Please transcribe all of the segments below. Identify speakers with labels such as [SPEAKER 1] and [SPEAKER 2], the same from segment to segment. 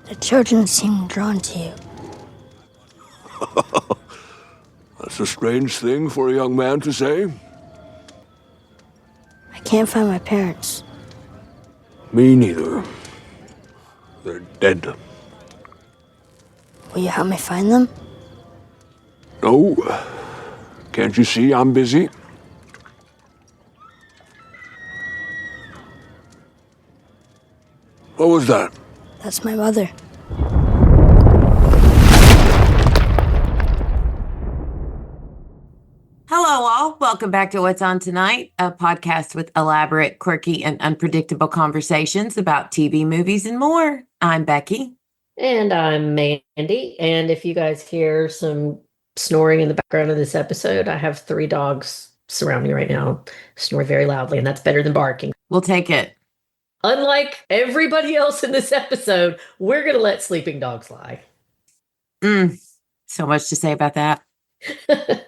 [SPEAKER 1] The children seem drawn to you.
[SPEAKER 2] That's a strange thing for a young man to say.
[SPEAKER 1] I can't find my parents.
[SPEAKER 2] Me neither. They're dead.
[SPEAKER 1] Will you help me find them?
[SPEAKER 2] No. Can't you see I'm busy? What was that?
[SPEAKER 1] That's my mother.
[SPEAKER 3] Hello, all. Welcome back to What's On Tonight, a podcast with elaborate, quirky, and unpredictable conversations about TV, movies, and more. I'm Becky.
[SPEAKER 4] And I'm Mandy. And if you guys hear some snoring in the background of this episode, I have 3 dogs surrounding me right now, snore very loudly, and that's better than barking.
[SPEAKER 3] We'll take it.
[SPEAKER 4] Unlike everybody else in this episode, we're going to let sleeping dogs lie.
[SPEAKER 3] So much to say about that.
[SPEAKER 4] I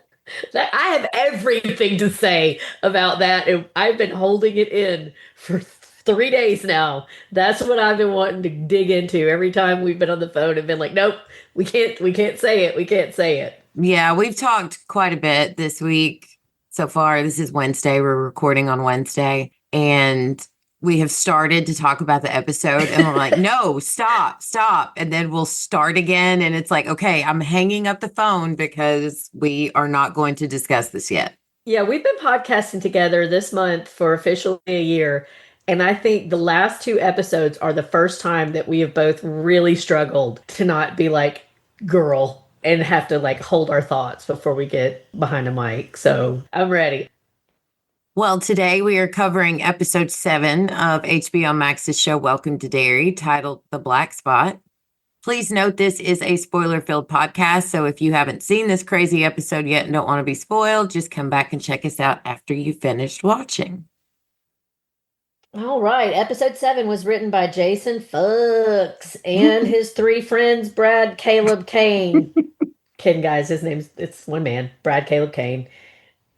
[SPEAKER 4] have everything to say about that. And I've been holding it in for 3 days now. That's what I've been wanting to dig into every time we've been on the phone and been like, nope, we can't say it. We can't say it.
[SPEAKER 3] Yeah, we've talked quite a bit this week so far. This is Wednesday. We're recording on Wednesday. And we have started to talk about the episode and we're like, no, stop. And then we'll start again. And it's like, okay, I'm hanging up the phone because we are not going to discuss this yet.
[SPEAKER 4] Yeah, we've been podcasting together this month for officially a year. And I think the last 2 episodes are the first time that we have both really struggled to not be like, girl, and have to like hold our thoughts before we get behind a mic. So I'm ready.
[SPEAKER 3] Well, today we are covering episode 7 of HBO Max's show Welcome to Derry, titled The Black Spot. Please note this is a spoiler-filled podcast, so if you haven't seen this crazy episode yet and don't want to be spoiled, just come back and check us out after you finished watching.
[SPEAKER 4] All right. Episode 7 was written by Jason Fuchs and his 3 friends, Brad, Caleb, Kane. Ken, guys, it's one man, Brad, Caleb, Kane,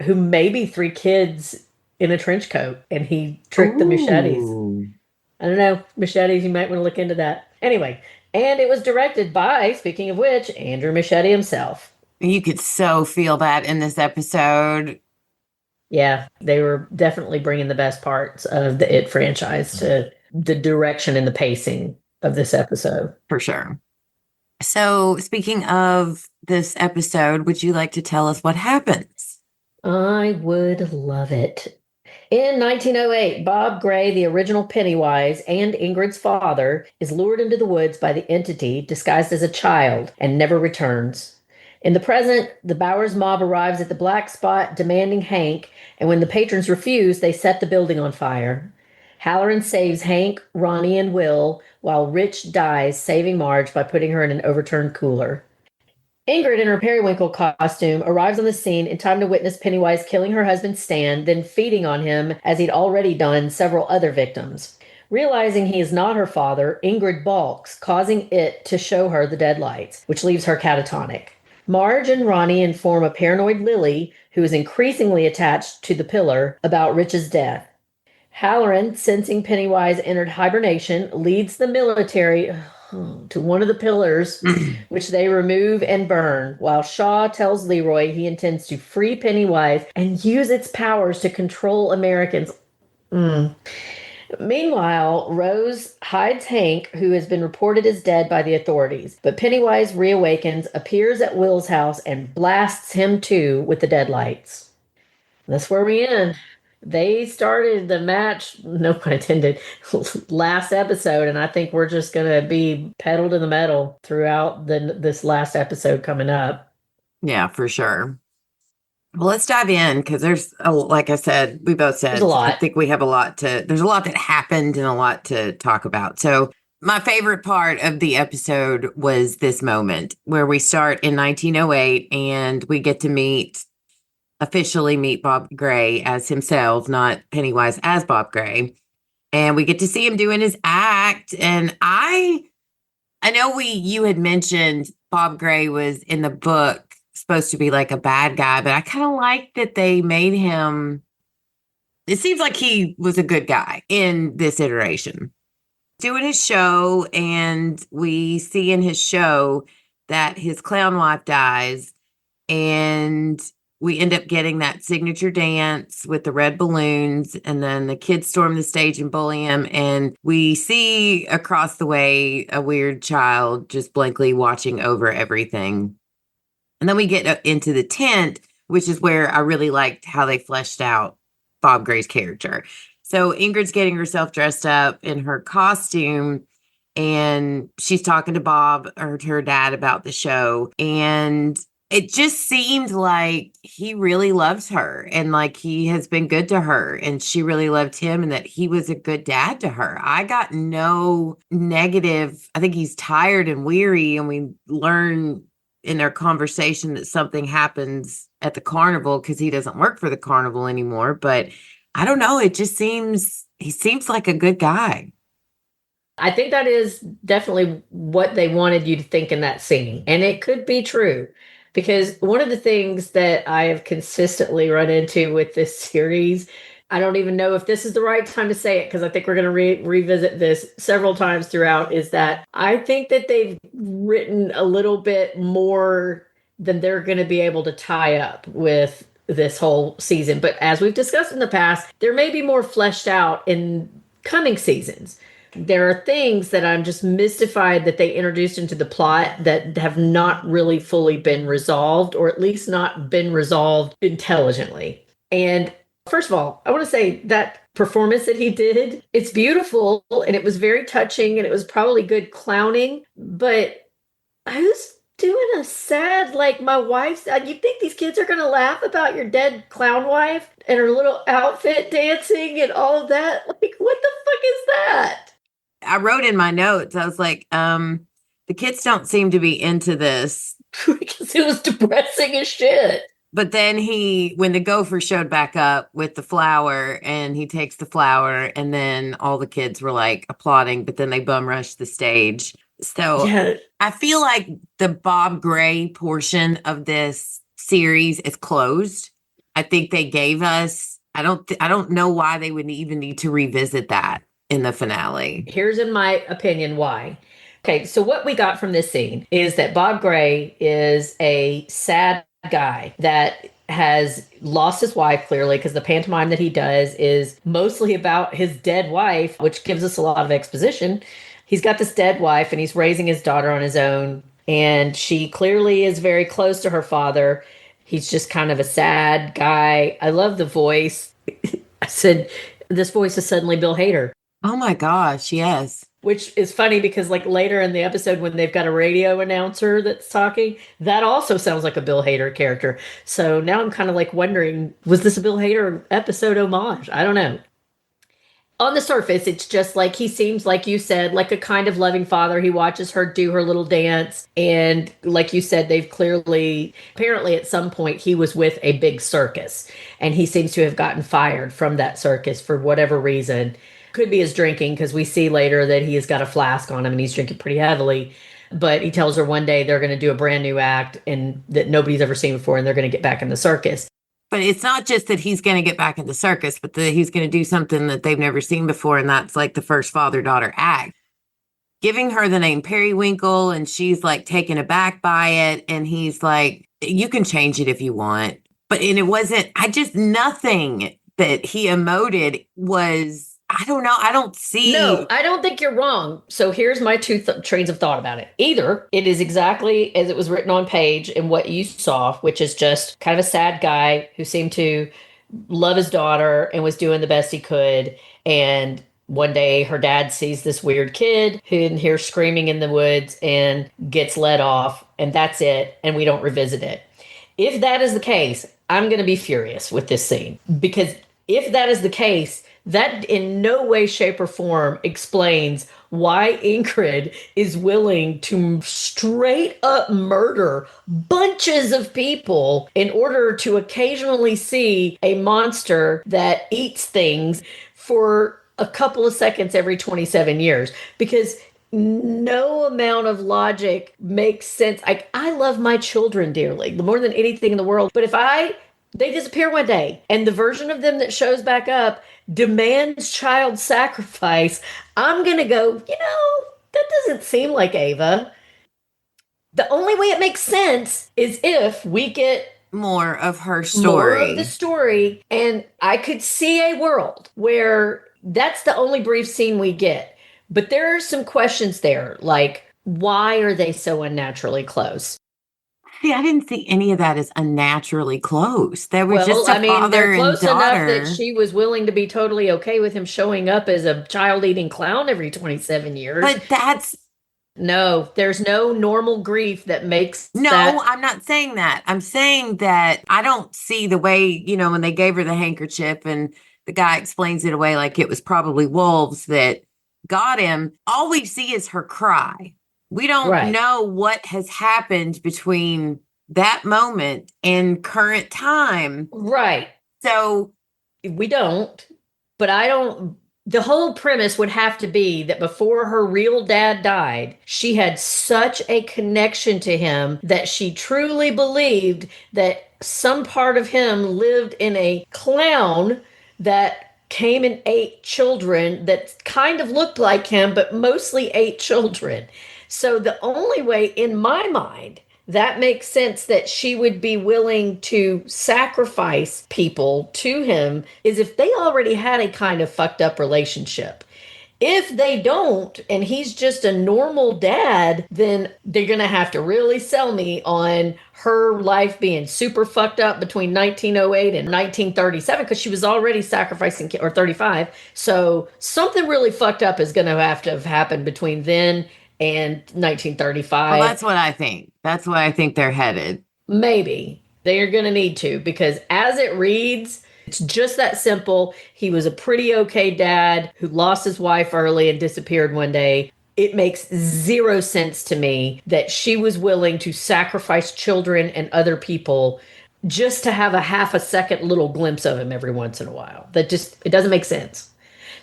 [SPEAKER 4] who may be 3 kids in a trench coat, and he tricked the machetes. I don't know, machetes, you might want to look into that. Anyway, and it was directed by, speaking of which, Andrew Machete himself.
[SPEAKER 3] You could so feel that in this episode.
[SPEAKER 4] Yeah, they were definitely bringing the best parts of the It franchise to the direction and the pacing of this episode.
[SPEAKER 3] For sure. So, speaking of this episode, would you like to tell us what happens?
[SPEAKER 4] I would love it. In 1908, Bob Gray, the original Pennywise and Ingrid's father, is lured into the woods by the entity disguised as a child and never returns. In the present, the Bowers mob arrives at the Black Spot demanding Hank, and when the patrons refuse, they set the building on fire. Halloran saves Hank, Ronnie, and Will, while Rich dies, saving Marge by putting her in an overturned cooler. Ingrid, in her periwinkle costume, arrives on the scene in time to witness Pennywise killing her husband Stan, then feeding on him as he'd already done several other victims. Realizing he is not her father, Ingrid balks, causing it to show her the deadlights, which leaves her catatonic. Marge and Ronnie inform a paranoid Lily, who is increasingly attached to the pillar, about Rich's death. Halloran, sensing Pennywise entered hibernation, leads the military to one of the pillars, which they remove and burn, while Shaw tells Leroy he intends to free Pennywise and use its powers to control Americans. Meanwhile, Rose hides Hank, who has been reported as dead by the authorities, but Pennywise reawakens, appears at Will's house, and blasts him too with the deadlights. That's where we end. They started the match, no pun intended, last episode, and I think we're just going to be pedal to the metal throughout this last episode coming up.
[SPEAKER 3] Yeah, for sure. Well, let's dive in because like I said, we both said,
[SPEAKER 4] there's a lot.
[SPEAKER 3] I think we have there's a lot that happened and a lot to talk about. So my favorite part of the episode was this moment where we start in 1908 and we get to officially meet Bob Gray as himself, not Pennywise as Bob Gray. And we get to see him doing his act. And I know you had mentioned Bob Gray was in the book supposed to be like a bad guy, but I kind of like that they made him. It seems like he was a good guy in this iteration. doing his show, and we see in his show that his clown wife dies, and we end up getting that signature dance with the red balloons, and then the kids storm the stage and bully him, and we see across the way a weird child just blankly watching over everything. And then we get into the tent, which is where I really liked how they fleshed out Bob Gray's character. So Ingrid's getting herself dressed up in her costume, and she's talking to Bob or to her dad about the show. And it just seemed like he really loves her, and like he has been good to her, and she really loved him, and that he was a good dad to her. I got no negative. I think he's tired and weary, and we learn in their conversation that something happens at the carnival because he doesn't work for the carnival anymore. But I don't know. It just he seems like a good guy.
[SPEAKER 4] I think that is definitely what they wanted you to think in that scene. And it could be true, because one of the things that I have consistently run into with this series, I don't even know if this is the right time to say it, because I think we're going to revisit this several times throughout, is that I think that they've written a little bit more than they're going to be able to tie up with this whole season. But as we've discussed in the past, there may be more fleshed out in coming seasons. There are things that I'm just mystified that they introduced into the plot that have not really fully been resolved, or at least not been resolved intelligently. And first of all, I want to say that performance that he did, it's beautiful and it was very touching and it was probably good clowning, but who's doing a sad, like my wife's, you think these kids are going to laugh about your dead clown wife and her little outfit dancing and all of that? Like, what the fuck is that?
[SPEAKER 3] I wrote in my notes, I was like, the kids don't seem to be into this.
[SPEAKER 4] Because it was depressing as shit.
[SPEAKER 3] But then when the gopher showed back up with the flower, and he takes the flower, and then all the kids were like applauding, but then they bum rushed the stage. So yeah. I feel like the Bob Gray portion of this series is closed. I think they gave us, I don't know why they would even need to revisit that in the finale.
[SPEAKER 4] Here's, in my opinion, why. Okay, so what we got from this scene is that Bob Gray is a sad guy that has lost his wife, clearly, because the pantomime that he does is mostly about his dead wife, which gives us a lot of exposition. He's got this dead wife and he's raising his daughter on his own, and she clearly is very close to her father. He's just kind of a sad guy. I love the voice. I said, this voice is suddenly Bill Hader.
[SPEAKER 3] Oh my gosh, yes.
[SPEAKER 4] Which is funny because like later in the episode when they've got a radio announcer that's talking, that also sounds like a Bill Hader character. So now I'm kind of like wondering, was this a Bill Hader episode homage? I don't know. On the surface, it's just like he seems, like you said, like a kind of loving father. He watches her do her little dance. And like you said, they've clearly, apparently at some point, he was with a big circus. And he seems to have gotten fired from that circus for whatever reason. Could be his drinking, because we see later that he has got a flask on him and he's drinking pretty heavily. But he tells her one day they're going to do a brand new act and that nobody's ever seen before, and they're going to get back in the circus.
[SPEAKER 3] But it's not just that he's going to get back in the circus, but that he's going to do something that they've never seen before. And that's like the first father-daughter act. Giving her the name Periwinkle, and she's like taken aback by it. And he's like, you can change it if you want. And it wasn't, nothing that he emoted was, I don't know. I don't see.
[SPEAKER 4] No, I don't think you're wrong. So here's my two trains of thought about it. Either it is exactly as it was written on page and what you saw, which is just kind of a sad guy who seemed to love his daughter and was doing the best he could. And one day her dad sees this weird kid who you can hear screaming in the woods and gets let off. And that's it. And we don't revisit it. If that is the case, I'm going to be furious with this scene, because if that is the case, that in no way, shape, or form explains why Ingrid is willing to straight up murder bunches of people in order to occasionally see a monster that eats things for a couple of seconds every 27 years. Because no amount of logic makes sense. I love my children dearly, more than anything in the world. But if they disappear one day and the version of them that shows back up demands child sacrifice, I'm going to go, that doesn't seem like Ava. The only way it makes sense is if we get
[SPEAKER 3] More of her
[SPEAKER 4] more of the
[SPEAKER 3] story.
[SPEAKER 4] story. And I could see a world where that's the only brief scene we get. But there are some questions there, like, why are they so unnaturally close?
[SPEAKER 3] See, I didn't see any of that as unnaturally close. They were just
[SPEAKER 4] Well,
[SPEAKER 3] a
[SPEAKER 4] I mean,
[SPEAKER 3] father
[SPEAKER 4] they're
[SPEAKER 3] and
[SPEAKER 4] close enough that
[SPEAKER 3] daughter.
[SPEAKER 4] she was willing to be totally okay with him showing up as a child eating clown every 27 years.
[SPEAKER 3] But that's
[SPEAKER 4] No, there's no normal grief that makes
[SPEAKER 3] no,
[SPEAKER 4] that.
[SPEAKER 3] I'm not saying that. I'm saying that I don't see the way, when they gave her the handkerchief and the guy explains it away like it was probably wolves that got him. All we see is her cry. We don't
[SPEAKER 4] Right,
[SPEAKER 3] know what has happened between that moment and current time.
[SPEAKER 4] right.
[SPEAKER 3] So,
[SPEAKER 4] We don't, but I don't. The whole premise would have to be that before her real dad died, she had such a connection to him that she truly believed that some part of him lived in a clown that came and ate children that kind of looked like him, but mostly ate children. So the only way, in my mind, that makes sense that she would be willing to sacrifice people to him is if they already had a kind of fucked up relationship. If they don't, and he's just a normal dad, then they're going to have to really sell me on her life being super fucked up between 1908 and 1937 because she was already sacrificing, or 35. So something really fucked up is going to have happened between then and
[SPEAKER 3] well,
[SPEAKER 4] 1935.
[SPEAKER 3] that's what I think. That's why I think they're headed.
[SPEAKER 4] Maybe they are going to need to because as it reads, it's just that simple. He was a pretty okay dad who lost his wife early and disappeared one day. It makes zero sense to me that she was willing to sacrifice children and other people just to have a half a second little glimpse of him every once in a while. That just it doesn't make sense.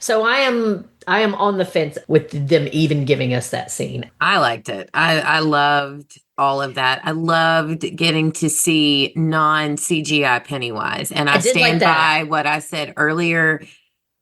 [SPEAKER 4] So I am on the fence with them even giving us that scene.
[SPEAKER 3] I liked it. I loved all of that. I loved getting to see non CGI Pennywise. And
[SPEAKER 4] I
[SPEAKER 3] I
[SPEAKER 4] did like
[SPEAKER 3] stand
[SPEAKER 4] that.
[SPEAKER 3] by what I said earlier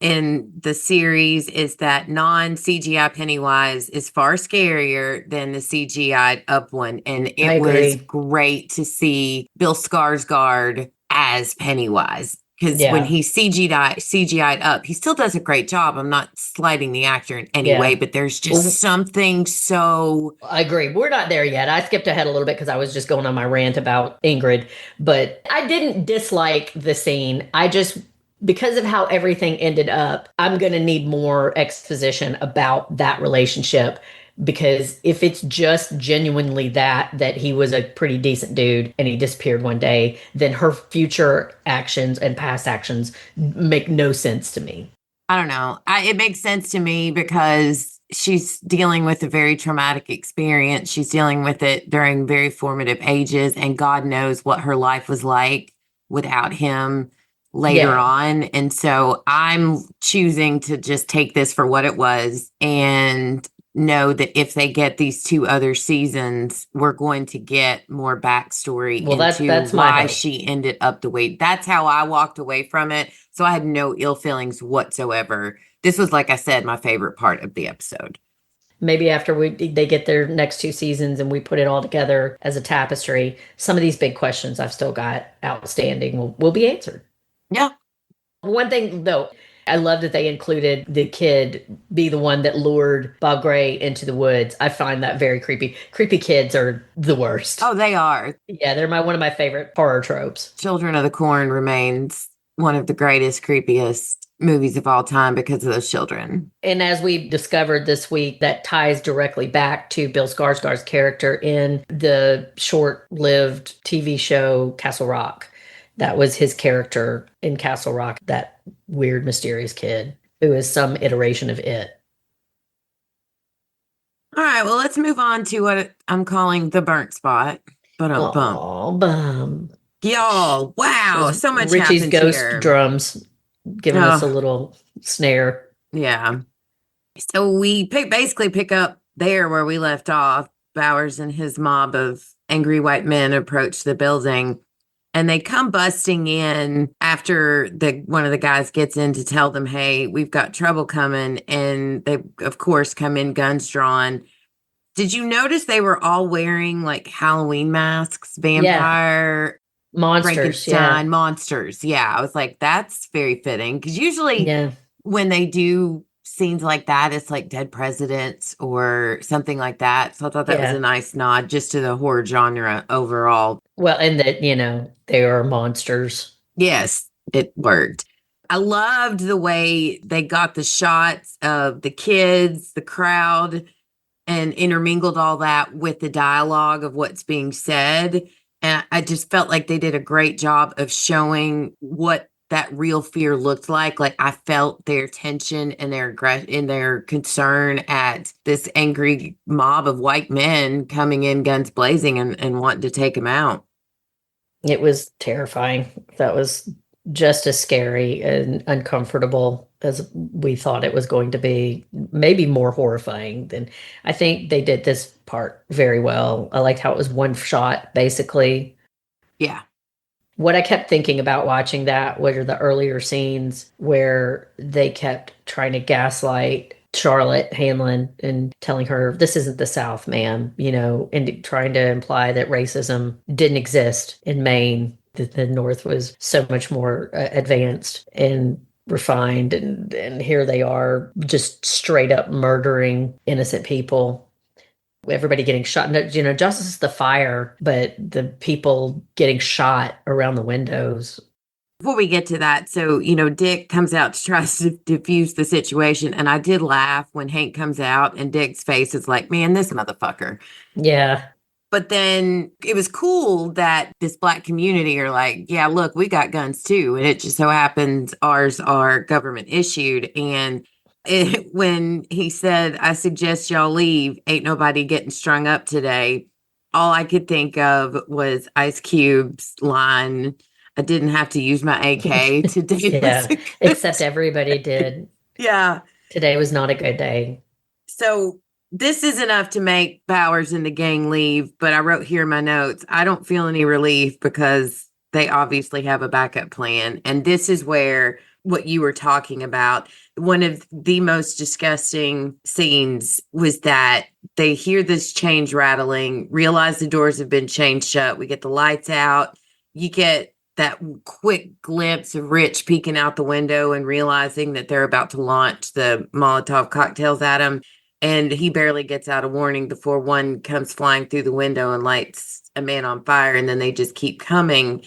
[SPEAKER 3] in the series is that non CGI Pennywise is far scarier than the CGI up one. And
[SPEAKER 4] I
[SPEAKER 3] it was
[SPEAKER 4] agree.
[SPEAKER 3] great to see Bill Skarsgård as Pennywise. Because when
[SPEAKER 4] Yeah.
[SPEAKER 3] he CGI'd up, he still does a great job. I'm not slighting the actor in any way,
[SPEAKER 4] Yeah.
[SPEAKER 3] but there's
[SPEAKER 4] Well,
[SPEAKER 3] just something so
[SPEAKER 4] I agree. We're not there yet. I skipped ahead a little bit because I was just going on my rant about Ingrid, but I didn't dislike the scene. I just, because of how everything ended up, I'm going to need more exposition about that relationship. Because if it's just genuinely that he was a pretty decent dude and he disappeared one day, then her future actions and past actions make no sense to me.
[SPEAKER 3] I don't know. It makes sense to me because she's dealing with a very traumatic experience. She's dealing with it during very formative ages, and God knows what her life was like without him later
[SPEAKER 4] Yeah.
[SPEAKER 3] on. And so I'm choosing to just take this for what it was and know that if they get these two other seasons, we're going to get more backstory
[SPEAKER 4] Well,
[SPEAKER 3] into
[SPEAKER 4] that's my
[SPEAKER 3] why
[SPEAKER 4] hope.
[SPEAKER 3] she ended up the way. That's how I walked away from it. So I had no ill feelings whatsoever. This was, like I said, my favorite part of the episode.
[SPEAKER 4] Maybe after they get their next two seasons and we put it all together as a tapestry, some of these big questions I've still got outstanding will be answered.
[SPEAKER 3] Yeah.
[SPEAKER 4] One thing though, I love that they included the kid be the one that lured Bob Gray into the woods. I find that very creepy. Creepy kids are the worst.
[SPEAKER 3] Oh, they are.
[SPEAKER 4] Yeah, they're one of my favorite horror tropes.
[SPEAKER 3] Children of the Corn remains one of the greatest, creepiest movies of all time because of those children.
[SPEAKER 4] And as we discovered this week, that ties directly back to Bill Skarsgård's character in the short-lived TV show Castle Rock. That was his character in Castle Rock, that weird, mysterious kid who is some iteration of it.
[SPEAKER 3] All right, well, let's move on to what I'm calling the burnt spot. But bump.
[SPEAKER 4] Oh, bum.
[SPEAKER 3] Y'all, wow,
[SPEAKER 4] There's
[SPEAKER 3] so much
[SPEAKER 4] Richie's
[SPEAKER 3] happened
[SPEAKER 4] ghost
[SPEAKER 3] here.
[SPEAKER 4] drums giving us a
[SPEAKER 3] Oh,
[SPEAKER 4] little snare.
[SPEAKER 3] yeah. So we basically pick up there where we left off. Bowers and his mob of angry white men approach the building. And they come busting in after one of the guys gets in to tell them, hey, we've got trouble coming. And they, of course, come in guns drawn. Did you notice they were all wearing like Halloween masks,
[SPEAKER 4] Yeah.
[SPEAKER 3] vampire,
[SPEAKER 4] Monsters.
[SPEAKER 3] Frankenstein,
[SPEAKER 4] Yeah.
[SPEAKER 3] monsters? Yeah, I was like, that's very fitting. Because usually
[SPEAKER 4] Yeah.
[SPEAKER 3] when they do scenes like that, it's like dead presidents or something like that. So I thought that was a
[SPEAKER 4] Yeah.
[SPEAKER 3] nice nod just to the horror genre overall.
[SPEAKER 4] Well, and that, they are monsters.
[SPEAKER 3] Yes, it worked. I loved the way they got the shots of the kids, the crowd, and intermingled all that with the dialogue of what's being said. And I just felt like they did a great job of showing what that real fear looked like. Like I felt their tension and their and their concern at this angry mob of white men coming in guns blazing and wanting to take them out.
[SPEAKER 4] It was terrifying. That was just as scary and uncomfortable as we thought it was going to be. Maybe more horrifying than I think they did this part very well. I liked how it was one shot, basically.
[SPEAKER 3] Yeah.
[SPEAKER 4] What I kept thinking about watching that were the earlier scenes where they kept trying to gaslight Charlotte Hanlon and telling her, this isn't the South, ma'am, and trying to imply that racism didn't exist in Maine, that the North was so much more advanced and refined. And here they are just straight up murdering innocent people, everybody getting shot. Justice is the fire, but the people getting shot around the windows.
[SPEAKER 3] Before we get to that, so, Dick comes out to try to diffuse the situation. And I did laugh when Hank comes out and Dick's face is like, man, this motherfucker.
[SPEAKER 4] Yeah.
[SPEAKER 3] But then it was cool that this Black community are like, yeah, look, we got guns too. And it just so happens ours are government issued. And when he said, I suggest y'all leave, ain't nobody getting strung up today, all I could think of was Ice Cube's line, I didn't have to use my AK today.
[SPEAKER 4] Yeah, except everybody did.
[SPEAKER 3] Yeah.
[SPEAKER 4] Today was not a good day.
[SPEAKER 3] So this is enough to make Bowers and the gang leave, but I wrote here in my notes, I don't feel any relief because they obviously have a backup plan. And this is where what you were talking about, one of the most disgusting scenes was that they hear this change rattling, realize the doors have been chained shut. We get the lights out. You get that quick glimpse of Rich peeking out the window and realizing that they're about to launch the Molotov cocktails at him. And he barely gets out a warning before one comes flying through the window and lights a man on fire. And then they just keep coming.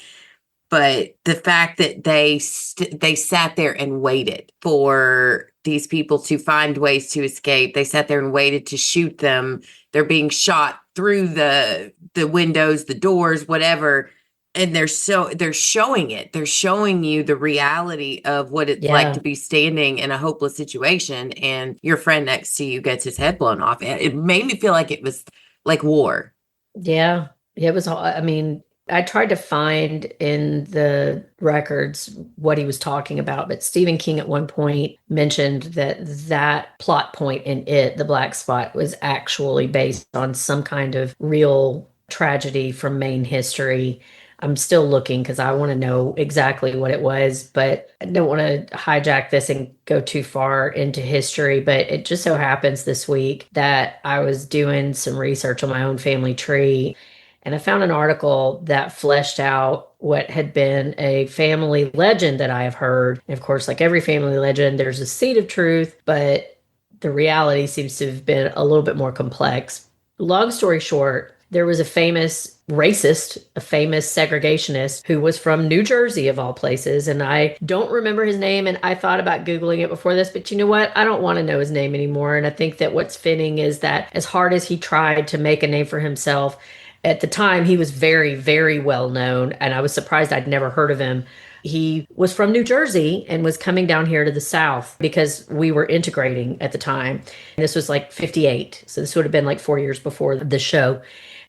[SPEAKER 3] But the fact that they sat there and waited for these people to find ways to escape. They sat there and waited to shoot them. They're being shot through the windows, the doors, whatever. And they're showing it. They're showing you the reality of what it's like to be standing in a hopeless situation and your friend next to you gets his head blown off. It made me feel like it was like war.
[SPEAKER 4] Yeah. It was, I mean, I tried to find in the records what he was talking about, but Stephen King at one point mentioned that plot point in It, The Black Spot, was actually based on some kind of real tragedy from Maine history. I'm still looking because I want to know exactly what it was, but I don't want to hijack this and go too far into history. But it just so happens this week that I was doing some research on my own family tree, and I found an article that fleshed out what had been a family legend that I have heard. And of course, like every family legend, there's a seed of truth, but the reality seems to have been a little bit more complex. Long story short, there was a famous racist, a famous segregationist who was from New Jersey, of all places. And I don't remember his name. And I thought about Googling it before this, but you know what? I don't want to know his name anymore. And I think that what's fitting is that as hard as he tried to make a name for himself, at the time, he was very, very well known. And I was surprised I'd never heard of him. He was from New Jersey and was coming down here to the South because we were integrating at the time. And this was like 58. So this would have been like 4 years before the show.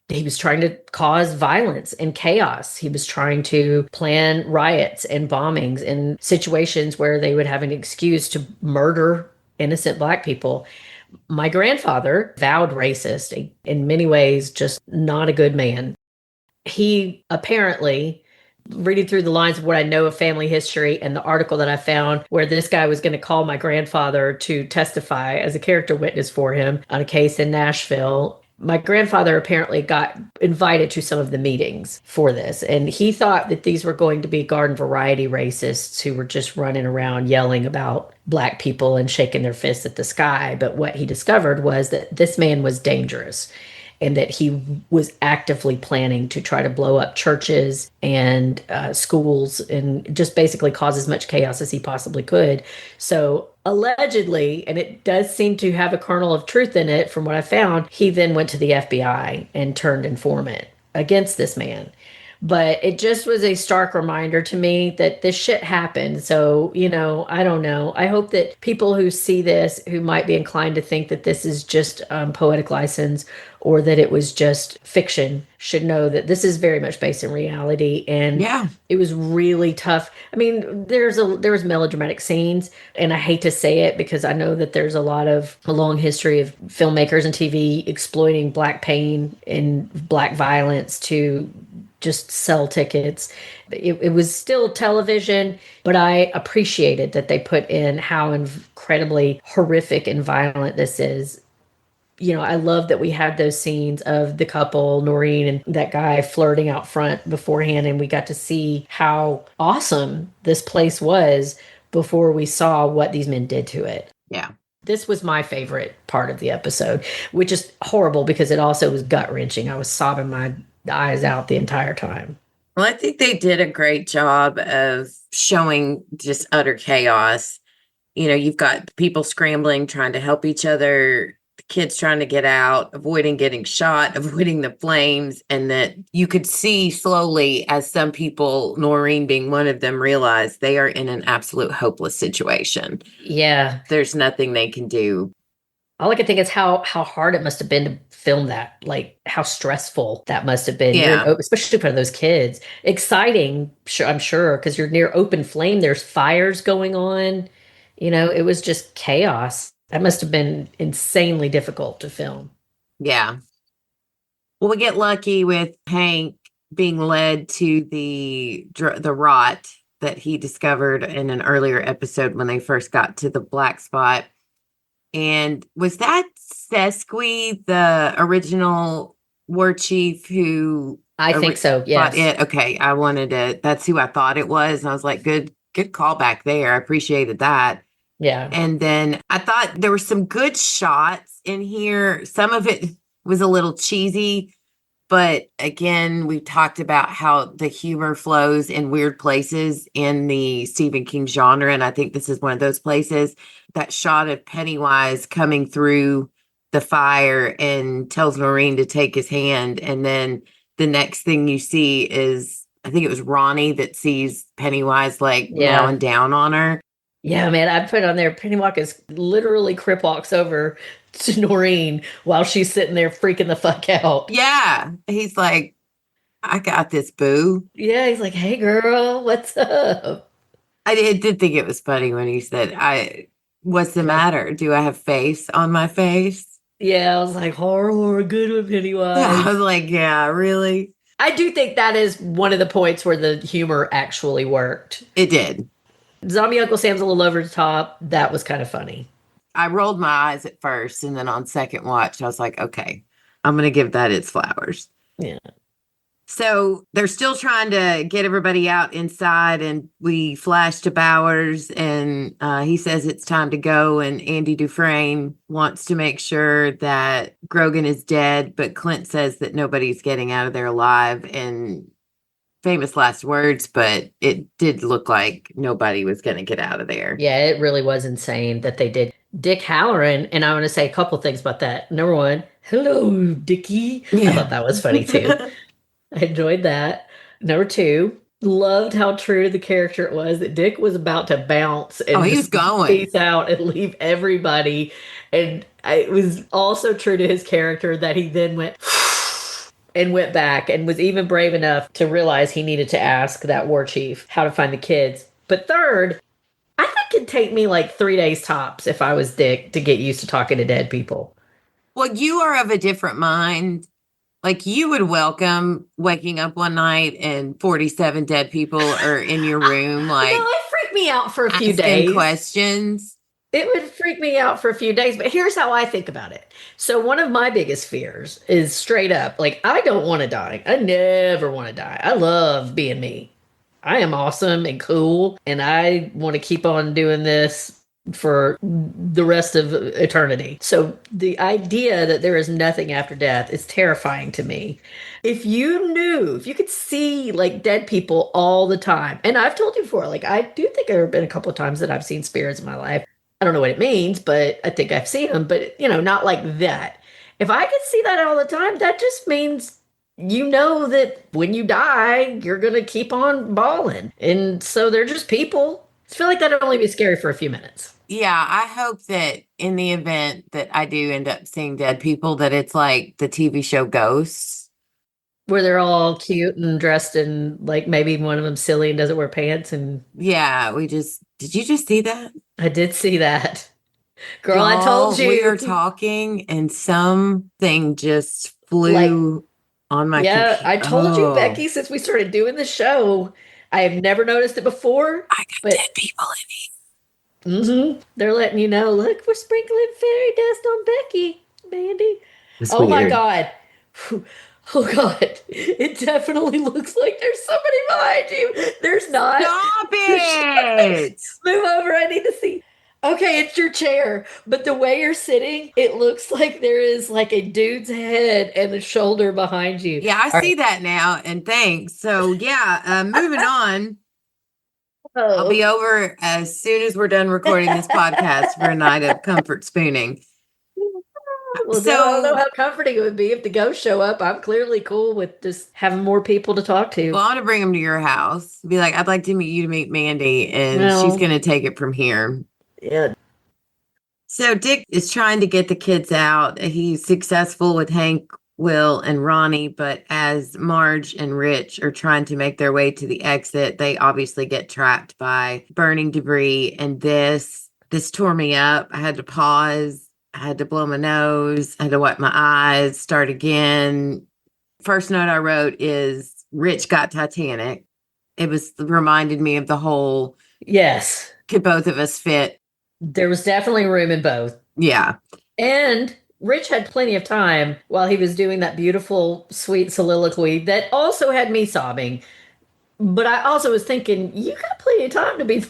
[SPEAKER 4] He was trying to cause violence and chaos. He was trying to plan riots and bombings in situations where they would have an excuse to murder innocent Black people. My grandfather, vowed racist, in many ways, just not a good man. He apparently reading through the lines of what I know of family history and the article that I found where this guy was going to call my grandfather to testify as a character witness for him on a case in Nashville. My grandfather apparently got invited to some of the meetings for this, and he thought that these were going to be garden variety racists who were just running around yelling about black people and shaking their fists at the sky. But what he discovered was that this man was dangerous and that he was actively planning to try to blow up churches and schools and just basically cause as much chaos as he possibly could. So allegedly, and it does seem to have a kernel of truth in it from what I found, he then went to the FBI and turned informant against this man. But it just was a stark reminder to me that this shit happened. So, I don't know. I hope that people who see this, who might be inclined to think that this is just poetic license or that it was just fiction, should know that this is very much based in reality. And
[SPEAKER 3] Yeah.
[SPEAKER 4] it was really tough. I mean, there was melodramatic scenes, and I hate to say it because I know that there's a long history of filmmakers and TV exploiting black pain and black violence to just sell tickets. It was still television, but I appreciated that they put in how incredibly horrific and violent this is. I love that we had those scenes of the couple, Noreen and that guy flirting out front beforehand, and we got to see how awesome this place was before we saw what these men did to it.
[SPEAKER 3] Yeah.
[SPEAKER 4] This was my favorite part of the episode, which is horrible because it also was gut-wrenching. I was sobbing my eyes out the entire time.
[SPEAKER 3] Well, I think they did a great job of showing just utter chaos. You've got people scrambling, trying to help each other, the kids trying to get out, avoiding getting shot, avoiding the flames. And that you could see slowly as some people, Noreen being one of them, realize they are in an absolute hopeless situation.
[SPEAKER 4] Yeah.
[SPEAKER 3] There's nothing they can do.
[SPEAKER 4] All I can think is how hard it must have been to film that, like how stressful that must have been.
[SPEAKER 3] Yeah.
[SPEAKER 4] Especially for those kids. Exciting, I'm sure, because you're near open flame. There's fires going on. It was just chaos. That must have been insanely difficult to film.
[SPEAKER 3] Yeah. Well, we get lucky with Hank being led to the rot that he discovered in an earlier episode when they first got to the black spot. And was that Sesqui, the original war chief who...
[SPEAKER 4] I think so, yes.
[SPEAKER 3] It? Okay, that's who I thought it was. And I was like, good callback there. I appreciated that.
[SPEAKER 4] Yeah.
[SPEAKER 3] And then I thought there were some good shots in here. Some of it was a little cheesy. But again, we talked about how the humor flows in weird places in the Stephen King genre. And I think this is one of those places. That shot of Pennywise coming through the fire and tells Noreen to take his hand. And then the next thing you see is, I think it was Ronnie that sees Pennywise mowing down on her.
[SPEAKER 4] Yeah, man, I put on there, Pennywise is literally crip walks over to Noreen while she's sitting there freaking the fuck out.
[SPEAKER 3] Yeah. He's like, I got this, boo.
[SPEAKER 4] Yeah, he's like, hey, girl, what's up?
[SPEAKER 3] I did think it was funny when he said, what's the matter? Do I have face on my face?
[SPEAKER 4] Yeah, I was like, horror, good with Pennywise.
[SPEAKER 3] Yeah, I was like, yeah, really?
[SPEAKER 4] I do think that is one of the points where the humor actually worked.
[SPEAKER 3] It did.
[SPEAKER 4] Zombie Uncle Sam's a little over the top. That was kind of funny.
[SPEAKER 3] I rolled my eyes at first, and then on second watch, I was like, okay, I'm going to give that its flowers.
[SPEAKER 4] Yeah.
[SPEAKER 3] So they're still trying to get everybody out inside, and we flash to Bowers, and he says it's time to go, and Andy Dufresne wants to make sure that Grogan is dead, but Clint says that nobody's getting out of there alive, and famous last words, but it did look like nobody was going to get out of there.
[SPEAKER 4] Yeah, it really was insane that they did. Dick Halloran, and I want to say a couple things about that. Number one, hello, Dickie. Yeah. I thought that was funny too. I enjoyed that. Number two, loved how true to the character it was that Dick was about to bounce and
[SPEAKER 3] he was going
[SPEAKER 4] peace out and leave everybody. And it was also true to his character that he then went and went back and was even brave enough to realize he needed to ask that war chief how to find the kids. But third, I think it'd take me like 3 days tops if I was Dick to get used to talking to dead people.
[SPEAKER 3] Well, you are of a different mind. Like you would welcome waking up one night and 47 dead people are in your room, like
[SPEAKER 4] it freaked me out for a few
[SPEAKER 3] asking
[SPEAKER 4] days.
[SPEAKER 3] questions.
[SPEAKER 4] It would freak me out for a few days, but here's how I think about it. So one of my biggest fears is straight up, like I don't want to die. I never want to die. I love being me. I am awesome and cool, and I want to keep on doing this for the rest of eternity. So the idea that there is nothing after death is terrifying to me. If you knew, if you could see like dead people all the time, and I've told you before, like I do think there have been a couple of times that I've seen spirits in my life. I don't know what it means, but I think I've seen them, but not like that. If I could see that all the time, that just means you know that when you die, you're going to keep on balling. And so they're just people. I feel like that'd only be scary for a few minutes.
[SPEAKER 3] Yeah, I hope that in the event that I do end up seeing dead people, that it's like the TV show Ghosts.
[SPEAKER 4] Where they're all cute and dressed in, like, maybe one of them silly and doesn't wear pants. And
[SPEAKER 3] yeah, did you just see that?
[SPEAKER 4] I did see that. Girl,
[SPEAKER 3] Y'all,
[SPEAKER 4] I told you.
[SPEAKER 3] We were talking and something just flew on my computer.
[SPEAKER 4] I told you, Becky, since we started doing the show, I have never noticed it before.
[SPEAKER 3] I got dead people in me.
[SPEAKER 4] Mm-hmm. They're letting you know, look, we're sprinkling fairy dust on Becky, Mandy.
[SPEAKER 3] That's
[SPEAKER 4] oh my
[SPEAKER 3] weird.
[SPEAKER 4] God. Oh God. It definitely looks like there's somebody behind you. There's not.
[SPEAKER 3] Stop it.
[SPEAKER 4] Move over. I need to see. Okay, it's your chair, but the way you're sitting, it looks like there is like a dude's head and a shoulder behind you.
[SPEAKER 3] Yeah, I see that now, and thanks. So yeah, moving on. I'll be over as soon as we're done recording this podcast for a night of comfort spooning.
[SPEAKER 4] Well, so, I don't know how comforting it would be if the ghosts show up. I'm clearly cool with just having more people to talk to.
[SPEAKER 3] Well, I want to bring them to your house. Be like, I'd like to meet you to meet Mandy, and she's going to take it from here.
[SPEAKER 4] Yeah.
[SPEAKER 3] So Dick is trying to get the kids out. He's successful with Hank, Will, and Ronnie, but as Marge and Rich are trying to make their way to the exit, they obviously get trapped by burning debris. And this tore me up. I had to pause. I had to blow my nose. I had to wipe my eyes, start again. First note I wrote is Rich got Titanic. It reminded me of the whole,
[SPEAKER 4] yes,
[SPEAKER 3] could both of us fit?
[SPEAKER 4] There was definitely room in both.
[SPEAKER 3] Yeah.
[SPEAKER 4] And Rich had plenty of time while he was doing that beautiful, sweet soliloquy that also had me sobbing. But I also was thinking, you got plenty of time to be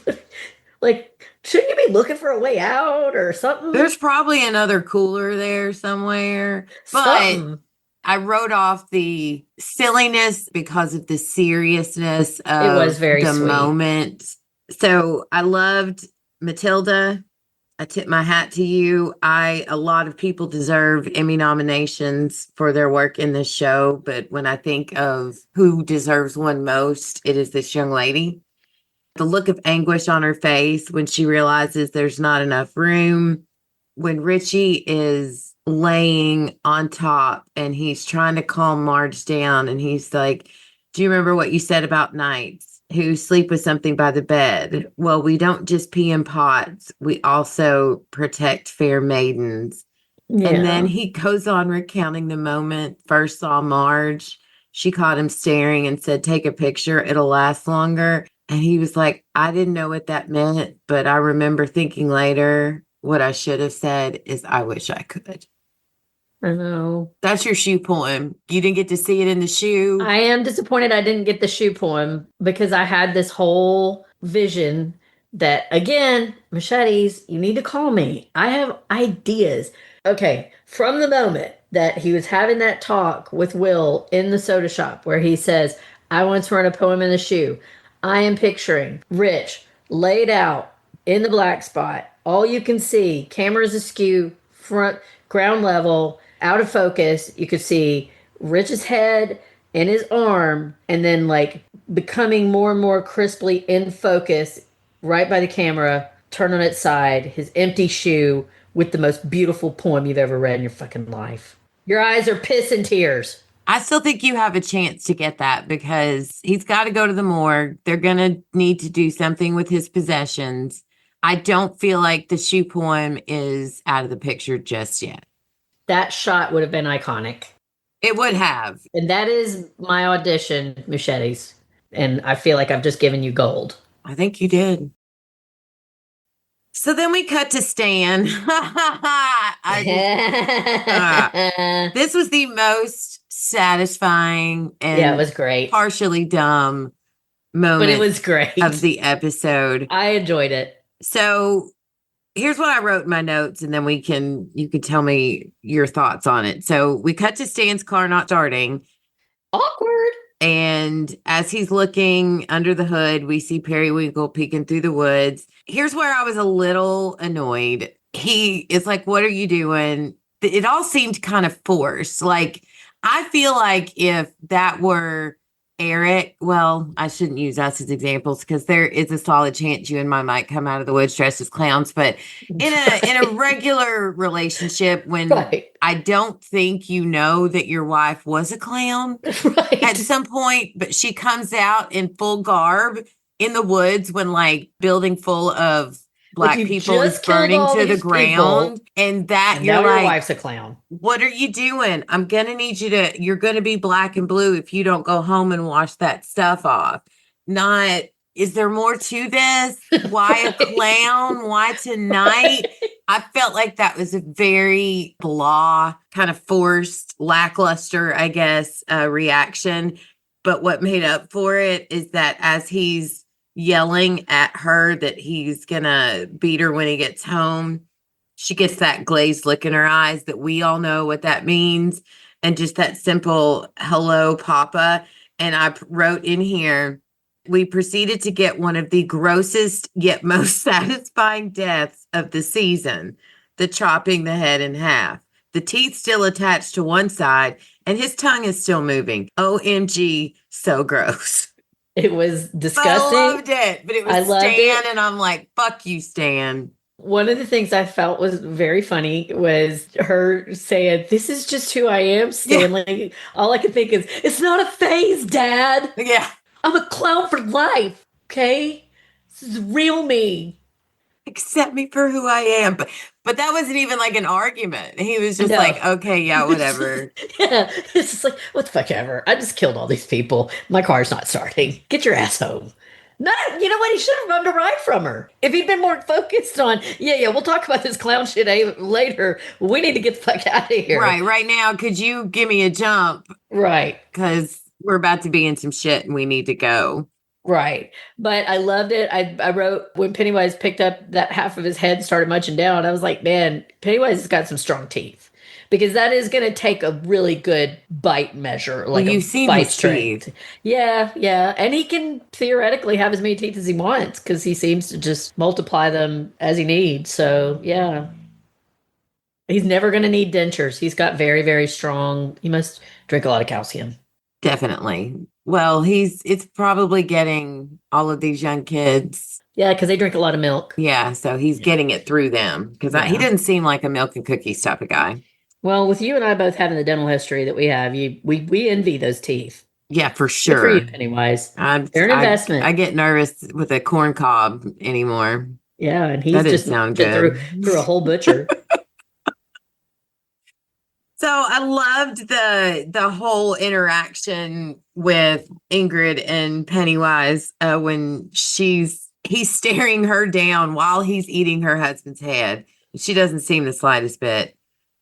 [SPEAKER 4] like, shouldn't you be looking for a way out or something?
[SPEAKER 3] There's probably another cooler there somewhere. But I wrote off the silliness because of the seriousness of
[SPEAKER 4] it was very
[SPEAKER 3] the
[SPEAKER 4] sweet.
[SPEAKER 3] moment. So I loved Matilda. I tip my hat to you. A lot of people deserve Emmy nominations for their work in this show, but when I think of who deserves one most, it is this young lady. The look of anguish on her face when she realizes there's not enough room, when Richie is laying on top and he's trying to calm Marge down, and he's like, do you remember what you said about knights who sleep with something by the bed? Well, we don't just pee in pots. We also protect fair maidens. Yeah. And then he goes on recounting the moment first saw Marge. She caught him staring and said, take a picture. It'll last longer. And he was like, I didn't know what that meant, but I remember thinking later, what I should have said is, I wish I could.
[SPEAKER 4] I know.
[SPEAKER 3] That's your shoe poem. You didn't get to see it in the shoe.
[SPEAKER 4] I am disappointed I didn't get the shoe poem because I had this whole vision that, again, machetes, you need to call me. I have ideas. Okay, from the moment that he was having that talk with Will in the soda shop where he says, I once wrote a poem in the shoe, I am picturing Rich laid out in the black spot. All you can see, cameras askew, front, ground level, out of focus. You could see Rich's head and his arm, and then like becoming more and more crisply in focus right by the camera, turn on its side, his empty shoe with the most beautiful poem you've ever read in your fucking life. Your eyes are piss and tears.
[SPEAKER 3] I still think you have a chance to get that because he's got to go to the morgue. They're going to need to do something with his possessions. I don't feel like the shoe poem is out of the picture just yet.
[SPEAKER 4] That shot would have been iconic.
[SPEAKER 3] It would have.
[SPEAKER 4] And that is my audition, Machetes. And I feel like I've just given you gold.
[SPEAKER 3] I think you did. So then we cut to Stan. This was the most satisfying and
[SPEAKER 4] Yeah, it was great.
[SPEAKER 3] partially dumb moment
[SPEAKER 4] But it was great.
[SPEAKER 3] of the episode.
[SPEAKER 4] I enjoyed it.
[SPEAKER 3] So here's what I wrote in my notes, and then you can tell me your thoughts on it. So we cut to Stan's car not starting.
[SPEAKER 4] Awkward.
[SPEAKER 3] And as he's looking under the hood, we see Periwinkle peeking through the woods. Here's where I was a little annoyed. He is like, what are you doing? It all seemed kind of forced. Like, I feel like if that were Eric, well, I shouldn't use us as examples because there is a solid chance you and I might come out of the woods dressed as clowns. But in a regular relationship, when I don't think you know that your wife was a clown at some point, but she comes out in full garb in the woods when like building full of Black people is burning to the ground, and you're
[SPEAKER 4] now
[SPEAKER 3] like,
[SPEAKER 4] your wife's a clown.
[SPEAKER 3] What are you doing? I'm going to need you're going to be black and blue if you don't go home and wash that stuff off. Not, is there more to this? Why a clown? Why tonight? I felt like that was a very blah, kind of forced, lackluster, I guess, reaction. But what made up for it is that as he's yelling at her that he's gonna beat her when he gets home, she gets that glazed look in her eyes that we all know what that means, and just that simple hello papa. And I wrote in here, we proceeded to get one of the grossest yet most satisfying deaths of the season, the chopping the head in half, the teeth still attached to one side and his tongue is still moving. OMG, so gross.
[SPEAKER 4] It was disgusting.
[SPEAKER 3] I loved it, but it was Stan, and I'm like, fuck you, Stan.
[SPEAKER 4] One of the things I felt was very funny was her saying, "This is just who I am, Stanley." Yeah. All I could think is, "It's not a phase, Dad.
[SPEAKER 3] Yeah.
[SPEAKER 4] I'm a clown for life, okay? This is real me.
[SPEAKER 3] Accept me for who I am." But that wasn't even like an argument. He was just like, okay, yeah, whatever.
[SPEAKER 4] Yeah, it's just like, what the fuck ever. I just killed all these people. My car's not starting. Get your ass home. You know what? He should have run a ride from her. If he'd been more focused on, we'll talk about this clown shit later. We need to get the fuck out of here.
[SPEAKER 3] Right now, could you give me a jump?
[SPEAKER 4] Right.
[SPEAKER 3] Because we're about to be in some shit and we need to go.
[SPEAKER 4] Right. But I loved it. I wrote when Pennywise picked up that half of his head and started munching down, I was like, man, Pennywise has got some strong teeth. Because that is going to take a really good bite measure. Like
[SPEAKER 3] you've seen his teeth.
[SPEAKER 4] Yeah. And he can theoretically have as many teeth as he wants because he seems to just multiply them as he needs. So, yeah. He's never going to need dentures. He's got very, very strong. He must drink a lot of calcium.
[SPEAKER 3] Definitely. Well, it's probably getting all of these young kids.
[SPEAKER 4] Yeah, because they drink a lot of milk.
[SPEAKER 3] Yeah, so he's getting it through them. Because he didn't seem like a milk and cookies type of guy.
[SPEAKER 4] Well, with you and I both having the dental history that we have, we envy those teeth.
[SPEAKER 3] Yeah, for sure.
[SPEAKER 4] Good for you, Pennywise. They're an investment.
[SPEAKER 3] I get nervous with a corn cob anymore.
[SPEAKER 4] Yeah, and he's just
[SPEAKER 3] sound good.
[SPEAKER 4] through a whole butcher.
[SPEAKER 3] So I loved the whole interaction with Ingrid and Pennywise when he's staring her down while he's eating her husband's head. She doesn't seem the slightest bit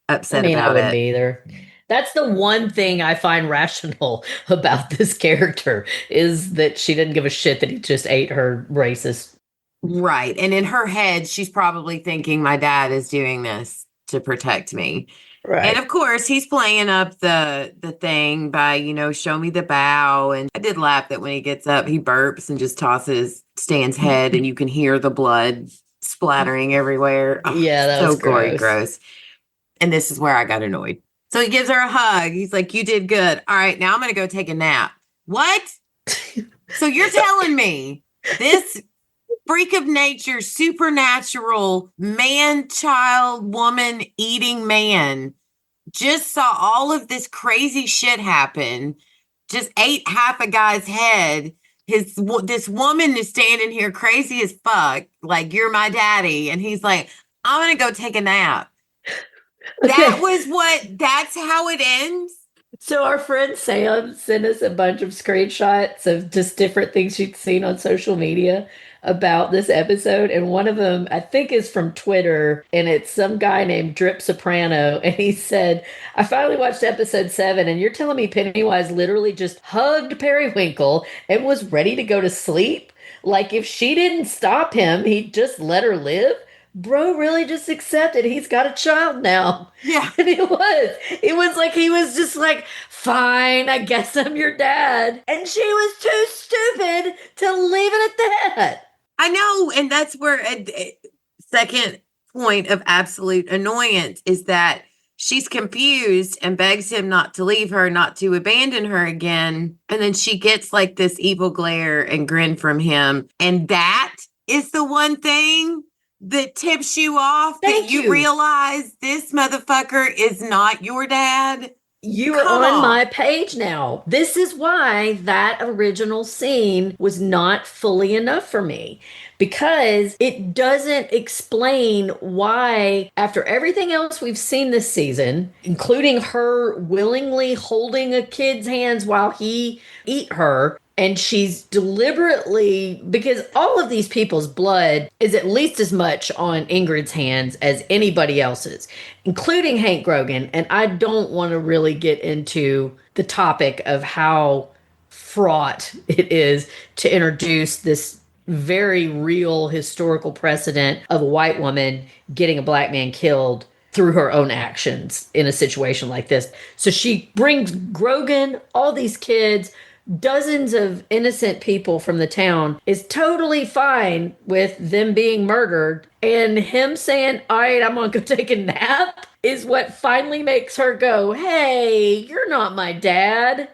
[SPEAKER 3] upset about
[SPEAKER 4] I wouldn't
[SPEAKER 3] it.
[SPEAKER 4] be either. That's the one thing I find rational about this character is that she didn't give a shit that he just ate her racist.
[SPEAKER 3] Right. And in her head, she's probably thinking my dad is doing this to protect me. Right. And of course, he's playing up the thing by, show me the bow. And I did laugh that when he gets up, he burps and just tosses Stan's head and you can hear the blood splattering everywhere. Oh,
[SPEAKER 4] yeah, that was
[SPEAKER 3] gory, gross. And this is where I got annoyed. So he gives her a hug. He's like, you did good. All right, now I'm going to go take a nap. What? So you're telling me this freak of nature, supernatural man, child, woman, eating man just saw all of this crazy shit happen, just ate half a guy's head. This woman is standing here crazy as fuck, like, you're my daddy. And he's like, I'm going to go take a nap. That's how it ends.
[SPEAKER 4] So our friend Sam sent us a bunch of screenshots of just different things she'd seen on social media about this episode. And one of them, I think, is from Twitter. And it's some guy named Drip Soprano. And he said, I finally watched episode 7, and you're telling me Pennywise literally just hugged Periwinkle and was ready to go to sleep? Like if she didn't stop him, he'd just let her live? Bro really just accepted he's got a child now.
[SPEAKER 3] Yeah.
[SPEAKER 4] And it was like he was just like, fine, I guess I'm your dad. And she was too stupid to leave it at that.
[SPEAKER 3] I know. And that's where a second point of absolute annoyance is that she's confused and begs him not to leave her, not to abandon her again. And then she gets like this evil glare and grin from him. And that is the one thing that tips you off,
[SPEAKER 4] Thank
[SPEAKER 3] that you
[SPEAKER 4] you.
[SPEAKER 3] realize this motherfucker is not your dad.
[SPEAKER 4] You are
[SPEAKER 3] Come
[SPEAKER 4] on
[SPEAKER 3] on.
[SPEAKER 4] my page now. This is why that original scene was not fully enough for me, because it doesn't explain why, after everything else we've seen this season, including her willingly holding a kid's hands while he eat her, and she's deliberately, because all of these people's blood is at least as much on Ingrid's hands as anybody else's, including Hank Grogan. And I don't want to really get into the topic of how fraught it is to introduce this very real historical precedent of a white woman getting a black man killed through her own actions in a situation like this. So she brings Grogan, all these kids, dozens of innocent people from the town, is totally fine with them being murdered. And him saying, all right, I'm going to go take a nap, is what finally makes her go, hey, you're not my dad.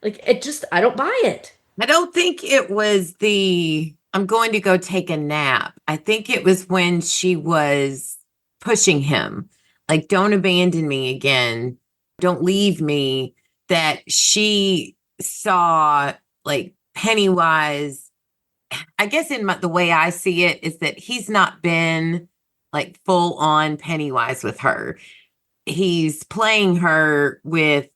[SPEAKER 4] Like, I don't buy it.
[SPEAKER 3] I don't think it was I'm going to go take a nap. I think it was when she was pushing him, like, don't abandon me again. Don't leave me, that she saw like Pennywise. I guess the way I see it is that he's not been like full on Pennywise with her. He's playing her with,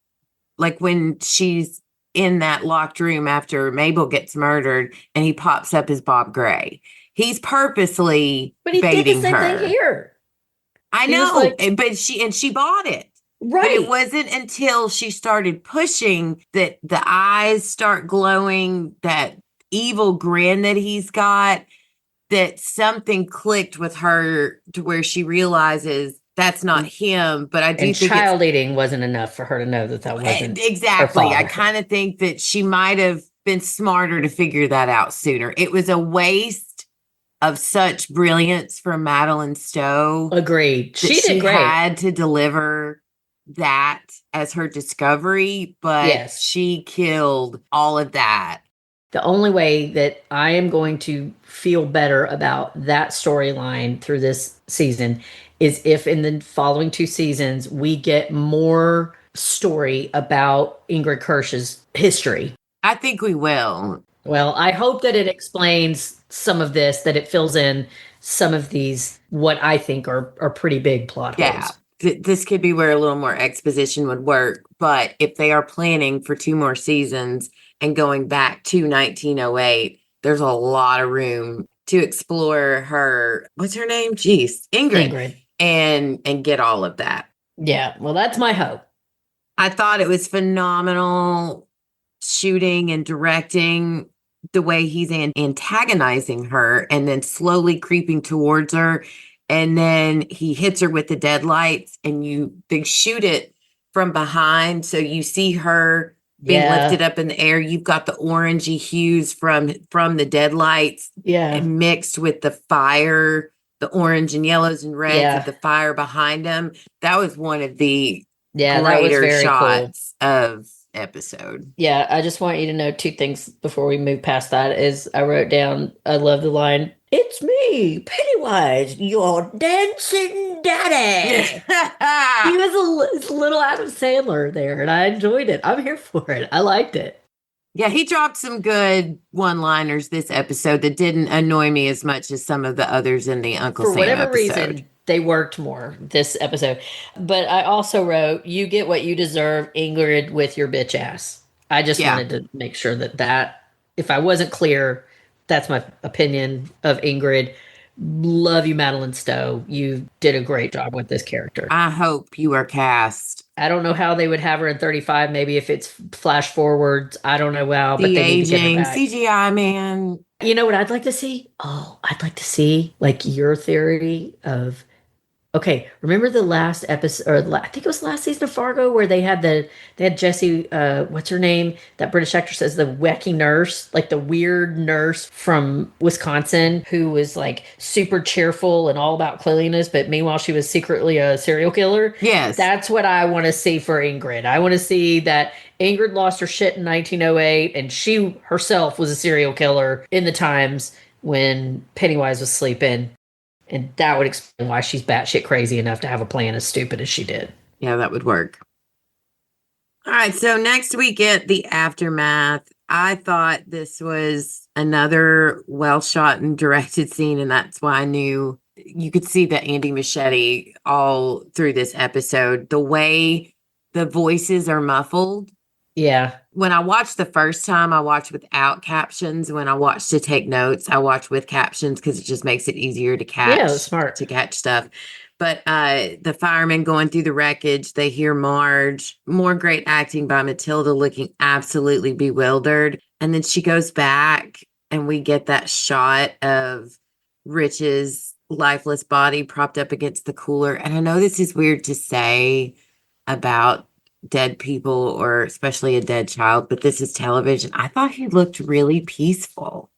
[SPEAKER 3] like, when she's in that locked room after Mabel gets murdered and he pops up as Bob Gray. He's purposely
[SPEAKER 4] But he did the
[SPEAKER 3] baiting
[SPEAKER 4] same
[SPEAKER 3] her.
[SPEAKER 4] thing here.
[SPEAKER 3] I
[SPEAKER 4] He was
[SPEAKER 3] know,
[SPEAKER 4] like-
[SPEAKER 3] but she bought it.
[SPEAKER 4] Right.
[SPEAKER 3] But it wasn't until she started pushing that the eyes start glowing, that evil grin that he's got, that something clicked with her to where she realizes that's not him. But I do
[SPEAKER 4] And
[SPEAKER 3] think
[SPEAKER 4] child eating wasn't enough for her to know that wasn't
[SPEAKER 3] exactly.
[SPEAKER 4] her
[SPEAKER 3] I
[SPEAKER 4] father.
[SPEAKER 3] kind of think that she might have been smarter to figure that out sooner. It was a waste of such brilliance from Madeline Stowe.
[SPEAKER 4] Agreed.
[SPEAKER 3] That
[SPEAKER 4] She did great.
[SPEAKER 3] had to deliver that as her discovery, but
[SPEAKER 4] Yes.
[SPEAKER 3] she killed all of that.
[SPEAKER 4] The only way that I am going to feel better about that storyline through this season is if in the following 2 seasons we get more story about Ingrid Kirsch's history.
[SPEAKER 3] I think we will.
[SPEAKER 4] Well, I hope that it explains some of this, that it fills in some of these, what I think are pretty big plot
[SPEAKER 3] Yeah.
[SPEAKER 4] holes.
[SPEAKER 3] This could be where a little more exposition would work. But if they are planning for 2 more seasons and going back to 1908, there's a lot of room to explore her. What's her name? Jeez, Ingrid. And get all of that.
[SPEAKER 4] Yeah. Well, that's my hope.
[SPEAKER 3] I thought it was phenomenal shooting and directing, the way he's antagonizing her and then slowly creeping towards her. And then he hits her with the deadlights and they shoot it from behind. So you see her being lifted up in the air. You've got the orangey hues from the deadlights and mixed with the fire, the orange and yellows and reds of the fire behind him. That was one of the greater shots of episode.
[SPEAKER 4] Yeah, I just want you to know 2 things before we move past that. Is I wrote down, I love the line, "It's me, Pennywise, your dancing daddy." He was a little Adam Sandler there, and I enjoyed it. I'm here for it. I liked it.
[SPEAKER 3] Yeah, he dropped some good one-liners this episode that didn't annoy me as much as some of the others in the Uncle
[SPEAKER 4] For
[SPEAKER 3] Sam
[SPEAKER 4] whatever
[SPEAKER 3] episode.
[SPEAKER 4] reason, They worked more this episode. But I also wrote, you get what you deserve, Ingrid, with your bitch ass. I just
[SPEAKER 3] Yeah.
[SPEAKER 4] wanted to make sure that if I wasn't clear, that's my opinion of Ingrid. Love you, Madeline Stowe. You did a great job with this character.
[SPEAKER 3] I hope you are cast.
[SPEAKER 4] I don't know how they would have her in 35. Maybe if it's flash forwards. I don't know how, but they need to get her
[SPEAKER 3] De-aging,
[SPEAKER 4] back.
[SPEAKER 3] CGI, man.
[SPEAKER 4] You know what I'd like to see? Oh, I'd like to see like your theory of okay, remember the last episode, or I think it was last season of Fargo, where they had Jessie, what's her name? That British actress as the wacky nurse, like the weird nurse from Wisconsin, who was like super cheerful and all about cleanliness, but meanwhile she was secretly a serial killer.
[SPEAKER 3] Yes.
[SPEAKER 4] That's what I want to see for Ingrid. I want to see that Ingrid lost her shit in 1908, and she herself was a serial killer in the times when Pennywise was sleeping. And that would explain why she's batshit crazy enough to have a plan as stupid as she did.
[SPEAKER 3] Yeah, that would work. All right, so next we get the aftermath. I thought this was another well shot and directed scene, and that's why I knew you could see the Andy Machete all through this episode. The way the voices are muffled.
[SPEAKER 4] Yeah.
[SPEAKER 3] When I watched the first time, I watched without captions. When I watched to take notes, I watched with captions because it just makes it easier to catch.
[SPEAKER 4] Yeah, that's smart.
[SPEAKER 3] To catch stuff. But the firemen going through the wreckage, they hear Marge. More great acting by Matilda looking absolutely bewildered. And then she goes back and we get that shot of Rich's lifeless body propped up against the cooler. And I know this is weird to say about dead people or especially a dead child, but this is television. I thought he looked really peaceful.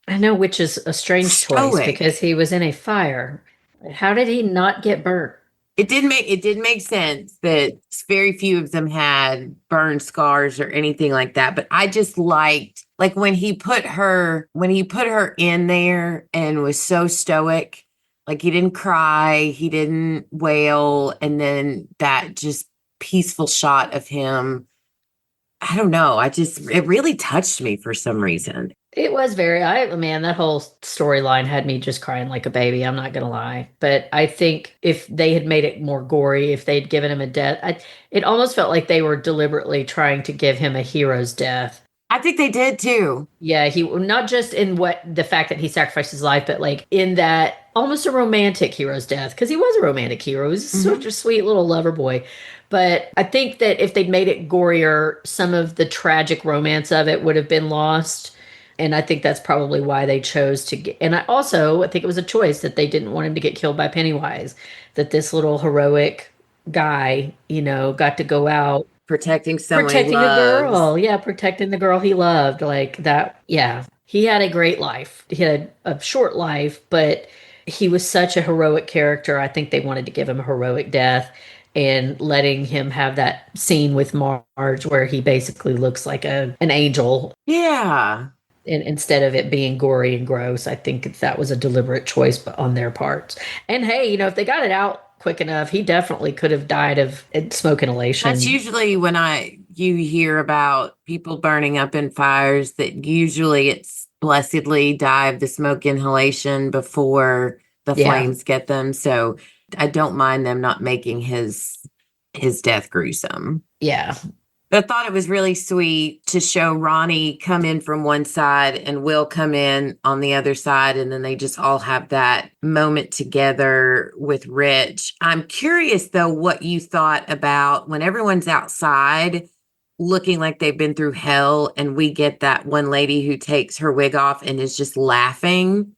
[SPEAKER 4] I know, which is a strange choice
[SPEAKER 3] Stoic.
[SPEAKER 4] because he was in a fire. How did he not get burnt?
[SPEAKER 3] It did make sense that very few of them had burn scars or anything like that. But I just liked like when he put her in there and was so stoic, like he didn't cry, he didn't wail, and then that just peaceful shot of him. I don't know. It really touched me for some reason.
[SPEAKER 4] It was man, that whole storyline had me just crying like a baby. I'm not going to lie. But I think if they had made it more gory, if they'd given him a death, it almost felt like they were deliberately trying to give him a hero's death.
[SPEAKER 3] I think they did too.
[SPEAKER 4] Yeah, he not just in the fact that he sacrificed his life, but like in that almost a romantic hero's death, because he was a romantic hero. He was such a sweet little lover boy. But I think that if they'd made it gorier, some of the tragic romance of it would have been lost. And I think that's probably why they chose to get. And I think it was a choice that they didn't want him to get killed by Pennywise. That this little heroic guy, got to go out
[SPEAKER 3] protecting someone
[SPEAKER 4] protecting a girl. Yeah, protecting the girl he loved. Like that. Yeah, he had a great life. He had a short life, but he was such a heroic character. I think they wanted to give him a heroic death. And letting him have that scene with Marge where he basically looks like an angel.
[SPEAKER 3] Yeah.
[SPEAKER 4] And instead of it being gory and gross, I think that was a deliberate choice on their parts. And hey, if they got it out quick enough, he definitely could have died of smoke inhalation.
[SPEAKER 3] That's usually when you hear about people burning up in fires, that usually it's blessedly die of the smoke inhalation before the flames get them. So I don't mind them not making his death gruesome.
[SPEAKER 4] Yeah.
[SPEAKER 3] But I thought it was really sweet to show Ronnie come in from one side and Will come in on the other side. And then they just all have that moment together with Rich. I'm curious, though, what you thought about when everyone's outside looking like they've been through hell. And we get that one lady who takes her wig off and is just laughing.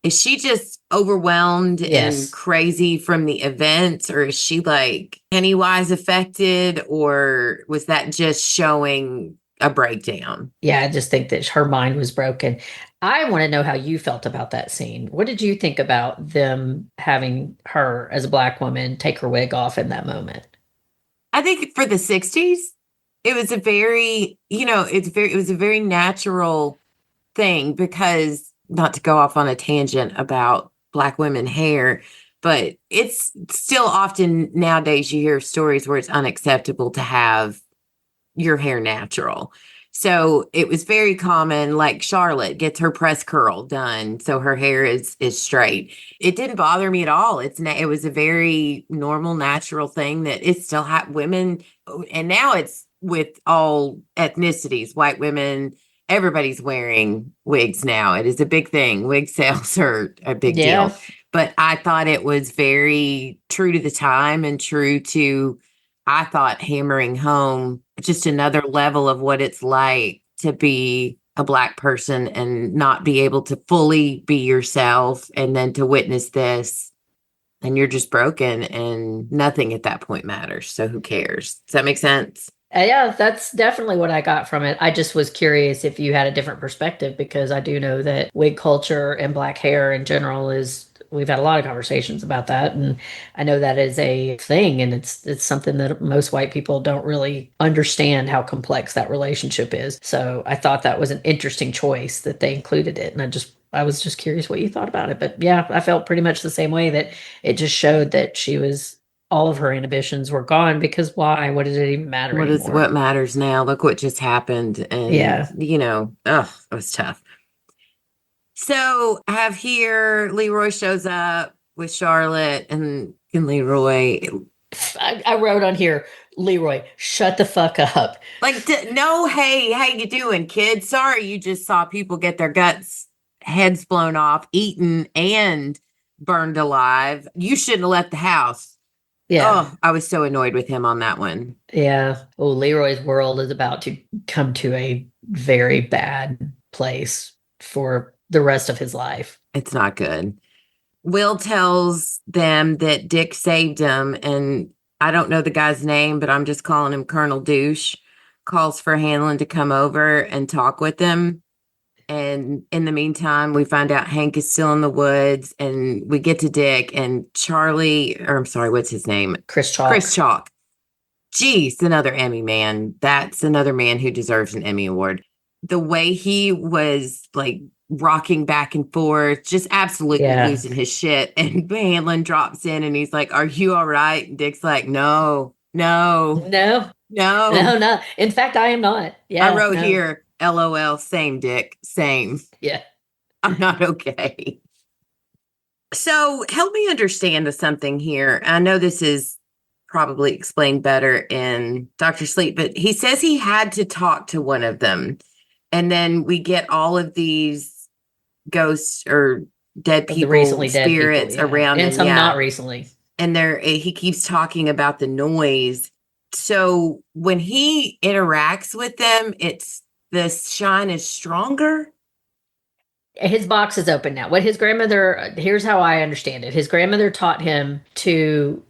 [SPEAKER 3] Is she just overwhelmed and crazy from the events, or is she like Pennywise affected, or was that just showing a breakdown?
[SPEAKER 4] Yeah, I just think that her mind was broken. I want to know how you felt about that scene. What did you think about them having her as a Black woman take her wig off in that moment?
[SPEAKER 3] I think for the 60s, it was a very, it was a very natural thing, because not to go off on a tangent about Black women hair, but it's still often nowadays you hear stories where it's unacceptable to have your hair natural. So it was very common, like Charlotte gets her press curl done, so her hair is straight. It didn't bother me at all. It was a very normal, natural thing that it still had women, and now it's with all ethnicities, white women, everybody's wearing wigs now. It is a big thing. Wig sales are a big
[SPEAKER 4] Yeah.
[SPEAKER 3] deal. But I thought it was very true to the time and true to, I thought, hammering home just another level of what it's like to be a Black person and not be able to fully be yourself, and then to witness this and you're just broken and nothing at that point matters. So who cares? Does that make sense?
[SPEAKER 4] Yeah, that's definitely what I got from it. I just was curious if you had a different perspective, because I do know that wig culture and black hair in general is, we've had a lot of conversations about that, and I know that is a thing, and it's something that most white people don't really understand how complex that relationship is. So I thought that was an interesting choice that they included it, and I was just curious what you thought about it. But yeah, I felt pretty much the same way, that it just showed that all of her inhibitions were gone, because why? What did it even matter anymore?
[SPEAKER 3] What matters now? Look what just happened. And,
[SPEAKER 4] Yeah.
[SPEAKER 3] it was tough. So I have here Leroy shows up with Charlotte, and Leroy,
[SPEAKER 4] I wrote on here, Leroy, shut the fuck up.
[SPEAKER 3] like, no, hey, how you doing, kid? Sorry, you just saw people get their heads blown off, eaten, and burned alive. You shouldn't have left the house.
[SPEAKER 4] Yeah.
[SPEAKER 3] Oh, I was so annoyed with him on that one.
[SPEAKER 4] Yeah. Oh, Leroy's world is about to come to a very bad place for the rest of his life.
[SPEAKER 3] It's not good. Will tells them that Dick saved him, and I don't know the guy's name, but I'm just calling him Colonel Douche. Calls for Hanlon to come over and talk with him. And in the meantime, we find out Hank is still in the woods, and we get to Dick and Charlie, or I'm sorry, what's his name?
[SPEAKER 4] Chris Chalk.
[SPEAKER 3] Chris Chalk. Geez, another Emmy man. That's another man who deserves an Emmy Award. The way he was like rocking back and forth, just absolutely losing his shit. And Hanlon drops in and he's like, "Are you all right?" And Dick's like, No.
[SPEAKER 4] No. In fact, I am not. Yeah.
[SPEAKER 3] I wrote here, LOL, same, Dick, same.
[SPEAKER 4] Yeah.
[SPEAKER 3] I'm not okay. So help me understand something here. I know this is probably explained better in Dr. Sleep, but he says he had to talk to one of them. And then we get all of these ghosts or dead people,
[SPEAKER 4] recently dead
[SPEAKER 3] spirits
[SPEAKER 4] people,
[SPEAKER 3] around
[SPEAKER 4] and
[SPEAKER 3] him.
[SPEAKER 4] some not recently.
[SPEAKER 3] And he keeps talking about the noise. So when he interacts with them, the shine is stronger.
[SPEAKER 4] His box is open now. What his grandmother, here's how I understand it. His grandmother taught him to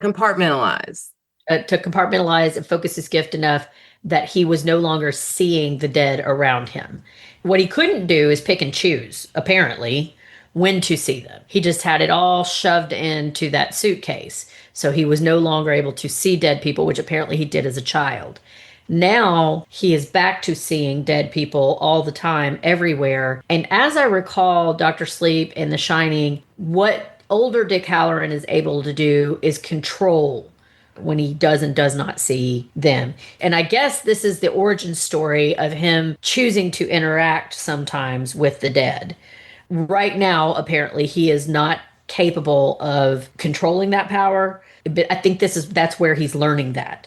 [SPEAKER 3] compartmentalize
[SPEAKER 4] and focus his gift enough that he was no longer seeing the dead around him. What he couldn't do is pick and choose, apparently, when to see them. He just had it all shoved into that suitcase. So he was no longer able to see dead people, which apparently he did as a child. Now he is back to seeing dead people all the time, everywhere. And as I recall, Dr. Sleep and The Shining, what older Dick Halloran is able to do is control when he does and does not see them. And I guess this is the origin story of him choosing to interact sometimes with the dead. Right now, apparently, he is not capable of controlling that power. But I think that's where he's learning that.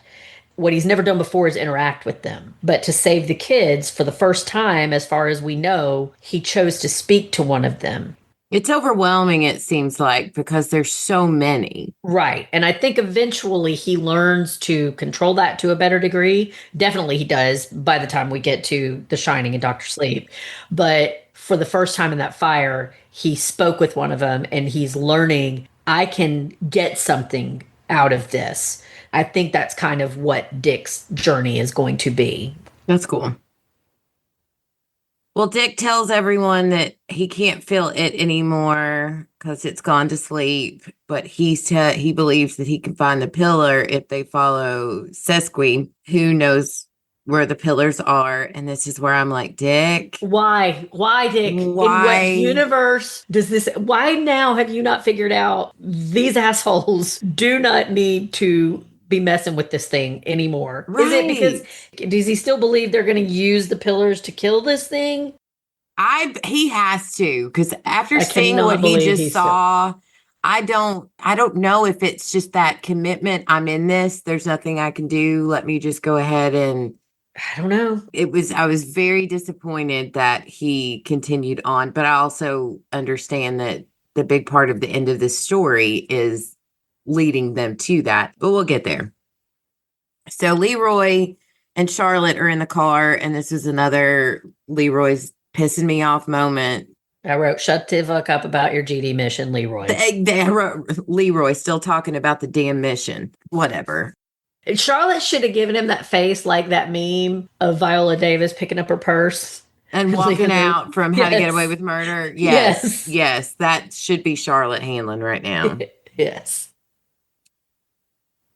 [SPEAKER 4] What he's never done before is interact with them. But to save the kids, for the first time, as far as we know, he chose to speak to one of them.
[SPEAKER 3] It's overwhelming, it seems like, because there's so many.
[SPEAKER 4] Right. And I think eventually he learns to control that to a better degree. Definitely he does by the time we get to The Shining and Dr. Sleep. But for the first time in that fire, he spoke with one of them and he's learning, I can get something out of this. I think that's kind of what Dick's journey is going to be.
[SPEAKER 3] That's cool. Well, Dick tells everyone that he can't feel it anymore because it's gone to sleep, but he believes that he can find the pillar if they follow Sesqui. Who knows where the pillars are? And this is where I'm like, Dick.
[SPEAKER 4] Why, Dick?
[SPEAKER 3] Why?
[SPEAKER 4] In what universe does this? Why now have you not figured out these assholes do not need to be messing with this thing anymore. Is it because
[SPEAKER 3] Right.
[SPEAKER 4] does he still believe they're going to use the pillars to kill this thing?
[SPEAKER 3] He has to, because after
[SPEAKER 4] I
[SPEAKER 3] seeing what
[SPEAKER 4] cannot
[SPEAKER 3] he
[SPEAKER 4] believe
[SPEAKER 3] just
[SPEAKER 4] he's still.
[SPEAKER 3] saw, I don't know if it's just that commitment. I'm in this. There's nothing I can do. Let me just go ahead and
[SPEAKER 4] I don't know.
[SPEAKER 3] I was very disappointed that he continued on, but I also understand that the big part of the end of this story is leading them to that. But we'll get there. So Leroy and Charlotte are in the car, and this is another Leroy's pissing me off moment.
[SPEAKER 4] I wrote, shut the fuck up about your GD mission, Leroy.
[SPEAKER 3] Leroy still talking about the damn mission. Whatever.
[SPEAKER 4] Charlotte should have given him that face like that meme of Viola Davis picking up her purse.
[SPEAKER 3] And walking out from How to Get Away
[SPEAKER 4] Yes.
[SPEAKER 3] with Murder.
[SPEAKER 4] Yes.
[SPEAKER 3] Yes, that should be Charlotte Hanlon right now.
[SPEAKER 4] Yes.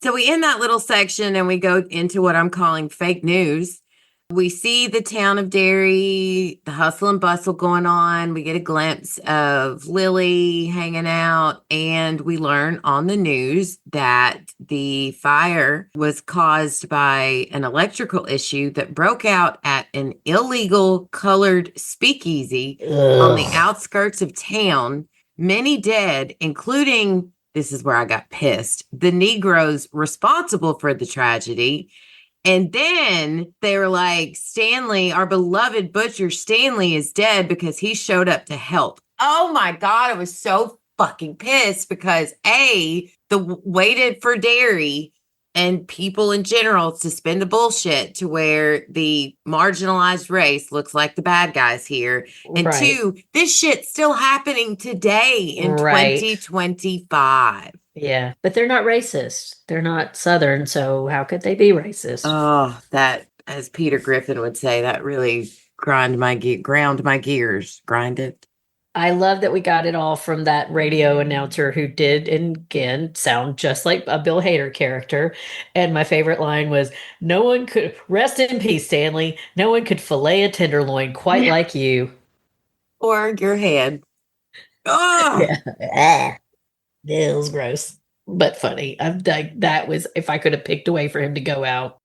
[SPEAKER 3] So we end that little section and we go into what I'm calling fake news. We see the town of Derry, the hustle and bustle going on. We get a glimpse of Lily hanging out, and we learn on the news that the fire was caused by an electrical issue that broke out at an illegal colored speakeasy on the outskirts of town. Many dead, including, this is where I got pissed, the Negroes responsible for the tragedy. And then they were like, Stanley, our beloved butcher Stanley is dead because he showed up to help. Oh my God, I was so fucking pissed because waited for Derry and people in general to spin the bullshit to where the marginalized race looks like the bad guys here. And
[SPEAKER 4] Right.
[SPEAKER 3] two, this shit's still happening today in
[SPEAKER 4] Right.
[SPEAKER 3] 2025.
[SPEAKER 4] Yeah, but they're not racist. They're not Southern, so how could they be racist?
[SPEAKER 3] Oh, that, as Peter Griffin would say, that really ground my gears. Grind it.
[SPEAKER 4] I love that we got it all from that radio announcer who did, and again, sound just like a Bill Hader character. And my favorite line was, no one could, rest in peace, Stanley. No one could fillet a tenderloin quite like you.
[SPEAKER 3] Or your head. Oh,
[SPEAKER 4] Yeah. It was gross, but funny. I'm like, that was, if I could have picked a way for him to go out,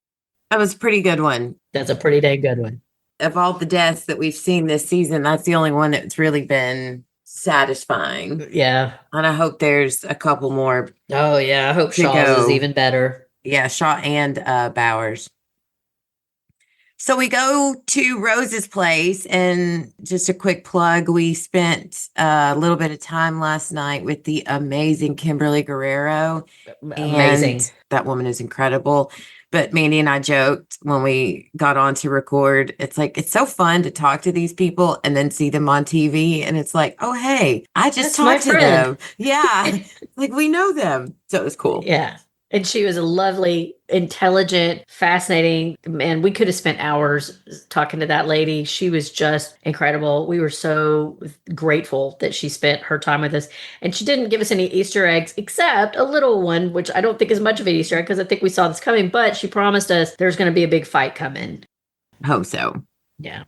[SPEAKER 3] that was a pretty good one.
[SPEAKER 4] that's a pretty dang good one.
[SPEAKER 3] Of all the deaths that we've seen this season, that's the only one that's really been satisfying.
[SPEAKER 4] Yeah.
[SPEAKER 3] And I hope there's a couple more.
[SPEAKER 4] Oh, yeah. I hope
[SPEAKER 3] To
[SPEAKER 4] Shaw's
[SPEAKER 3] go.
[SPEAKER 4] is even better.
[SPEAKER 3] Yeah, Shaw and Bowers. So we go to Rose's place, and just a quick plug, we spent a little bit of time last night with the amazing Kimberly Guerrero.
[SPEAKER 4] Amazing.
[SPEAKER 3] And that woman is incredible. But Mandy and I joked when we got on to record, it's like, it's so fun to talk to these people and then see them on TV. And it's like, oh, hey, I just
[SPEAKER 4] That's my
[SPEAKER 3] talked to
[SPEAKER 4] friend.
[SPEAKER 3] them. Yeah. Like, we know them. So it was cool.
[SPEAKER 4] Yeah. And she was a lovely, intelligent, fascinating, and we could have spent hours talking to that lady. She was just incredible. We were so grateful that she spent her time with us. And she didn't give us any Easter eggs, except a little one, which I don't think is much of an Easter egg because I think we saw this coming, but she promised us there's going to be a big fight coming.
[SPEAKER 3] Hope so.
[SPEAKER 4] Yeah.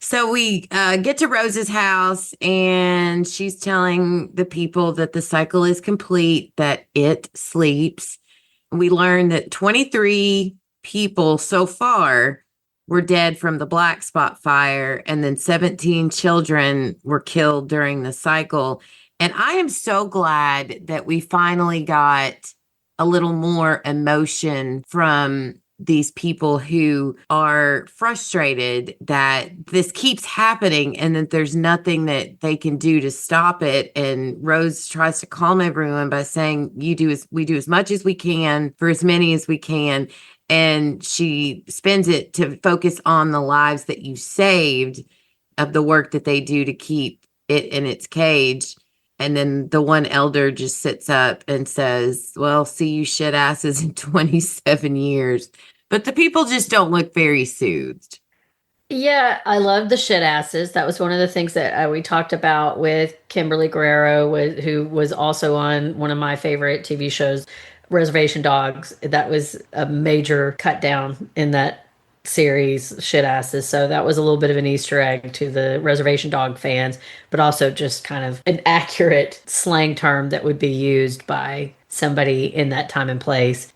[SPEAKER 3] So we get to Rose's house, and she's telling the people that the cycle is complete, that it sleeps. We learn that 23 people so far were dead from the Black Spot fire, and then 17 children were killed during the cycle. And I am so glad that we finally got a little more emotion from these people who are frustrated that this keeps happening and that there's nothing that they can do to stop it. And Rose tries to calm everyone by saying, we do as much as we can for as many as we can. And she spends it to focus on the lives that you saved of the work that they do to keep it in its cage. And then the one elder just sits up and says, well, see you shit asses in 27 years. But the people just don't look very soothed.
[SPEAKER 4] Yeah, I love the shit asses. That was one of the things that we talked about with Kimberly Guerrero, who was also on one of my favorite TV shows, Reservation Dogs. That was a major cut down in that series shit asses. So that was a little bit of an Easter egg to the Reservation Dog fans, but also just kind of an accurate slang term that would be used by somebody in that time and place.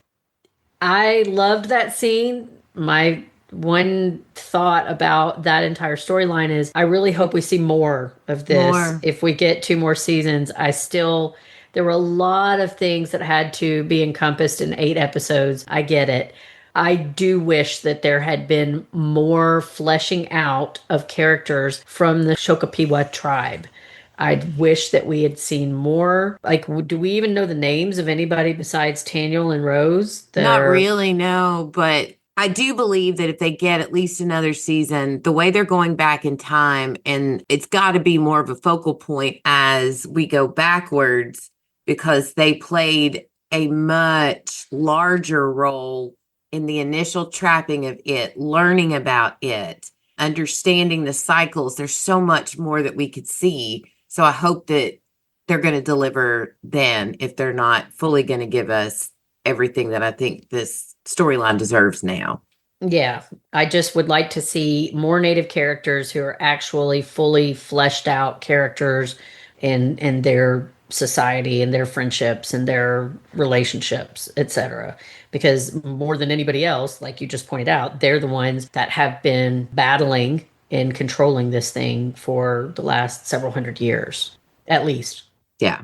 [SPEAKER 4] I loved that scene. My one thought about that entire storyline is I really hope we see more of this.
[SPEAKER 3] More.
[SPEAKER 4] If we get 2 more seasons, there were a lot of things that had to be encompassed in 8 episodes. I get it. I do wish that there had been more fleshing out of characters from the Shokapiwa tribe. I wish that we had seen more. Like, do we even know the names of anybody besides Taniel and Rose?
[SPEAKER 3] Not really, no, but I do believe that if they get at least another season, the way they're going back in time, and it's got to be more of a focal point as we go backwards, because they played a much larger role in the initial trapping of it, learning about it, understanding the cycles. There's so much more that we could see. So I hope that they're going to deliver then, if they're not fully going to give us everything that I think this storyline deserves now.
[SPEAKER 4] Yeah, I just would like to see more native characters who are actually fully fleshed out characters in their society and their friendships and their relationships, etc. Because more than anybody else, like you just pointed out, they're the ones that have been battling and controlling this thing for the last several hundred years, at least.
[SPEAKER 3] Yeah.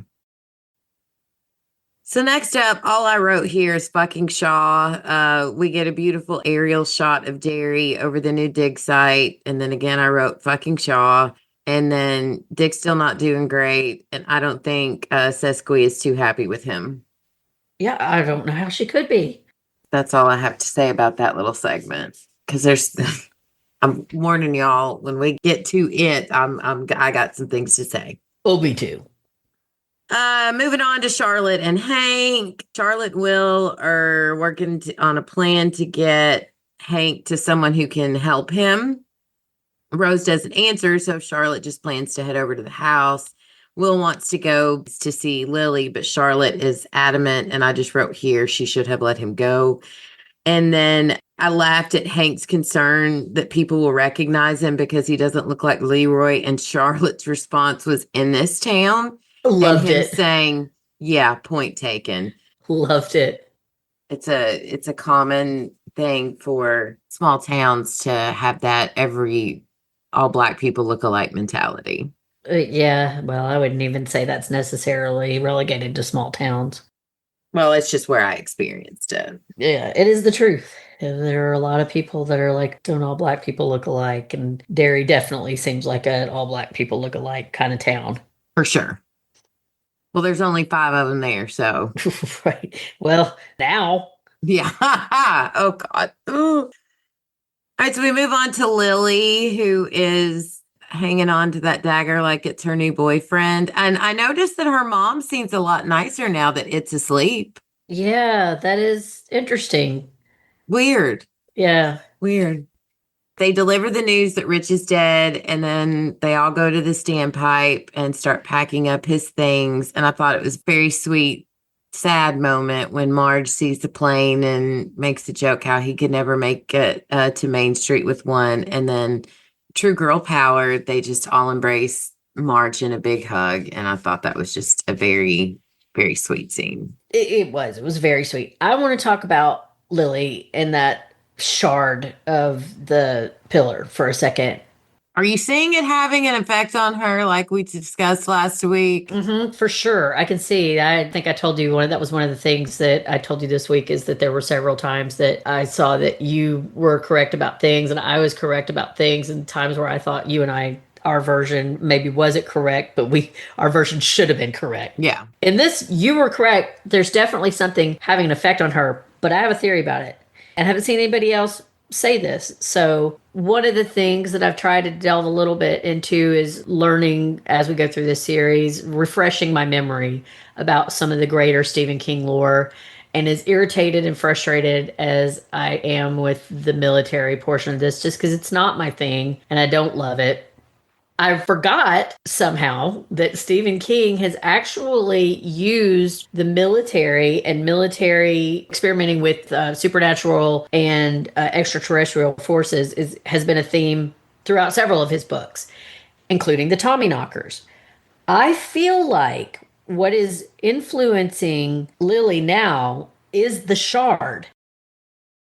[SPEAKER 3] So next up, all I wrote here is fucking Shaw. We get a beautiful aerial shot of Derry over the new dig site. And then again, I wrote fucking Shaw. And then Dick's still not doing great. And I don't think Sesqui is too happy with him.
[SPEAKER 4] Yeah, I don't know how she could be.
[SPEAKER 3] That's all I have to say about that little segment. Because I'm warning y'all, when we get to it, I got some things to say.
[SPEAKER 4] Oh, me too.
[SPEAKER 3] Moving on to Charlotte and Hank. Charlotte and Will are working on a plan to get Hank to someone who can help him. Rose doesn't answer, so Charlotte just plans to head over to the house. Will wants to go to see Lily, but Charlotte is adamant, and I just wrote here she should have let him go. And then I laughed at Hank's concern that people will recognize him because he doesn't look like Leroy, and Charlotte's response was, "In this town?"
[SPEAKER 4] Loved
[SPEAKER 3] and him
[SPEAKER 4] it.
[SPEAKER 3] saying, "Yeah, point taken."
[SPEAKER 4] Loved it.
[SPEAKER 3] It's a common thing for small towns to have that every all Black people look alike mentality.
[SPEAKER 4] Yeah, well, I wouldn't even say that's necessarily relegated to small towns.
[SPEAKER 3] Well, it's just where I experienced it.
[SPEAKER 4] Yeah, it is the truth. And there are a lot of people that are like, don't all Black people look alike? And Derry definitely seems like an all Black people look alike kind of town.
[SPEAKER 3] For sure. Well, there's only 5 of them there, so.
[SPEAKER 4] Right. Well, now.
[SPEAKER 3] Yeah. Oh, God. Ooh. All right, so we move on to Lily, who is hanging on to that dagger like it's her new boyfriend. And I noticed that her mom seems a lot nicer now that it's asleep.
[SPEAKER 4] Yeah, that is interesting.
[SPEAKER 3] Weird.
[SPEAKER 4] Yeah.
[SPEAKER 3] Weird. They deliver the news that Rich is dead, and then they all go to the standpipe and start packing up his things. And I thought it was very sweet, sad moment when Marge sees the plane and makes the joke how he could never make it to Main Street with one. And then true girl power, they just all embrace Marge in a big hug. And I thought that was just a very, very sweet scene.
[SPEAKER 4] It was. It was very sweet. I want to talk about Lily and that shard of the pillar for a second.
[SPEAKER 3] Are you seeing it having an effect on her like we discussed last week?
[SPEAKER 4] Mm-hmm, for sure. I can see. I think I told you that was one of the things that I told you this week is that there were several times that I saw that you were correct about things and I was correct about things, and times where I thought you and I, our version maybe wasn't correct, but our version should have been correct.
[SPEAKER 3] Yeah.
[SPEAKER 4] In this, you were correct. There's definitely something having an effect on her, but I have a theory about it. And haven't seen anybody else say this. So one of the things that I've tried to delve a little bit into is learning as we go through this series, refreshing my memory about some of the greater Stephen King lore. And as irritated and frustrated as I am with the military portion of this, just because it's not my thing and I don't love it, I forgot somehow that Stephen King has actually used the military and military experimenting with supernatural and extraterrestrial forces has been a theme throughout several of his books, including the Tommyknockers. I feel like what is influencing Lily now is the Shard.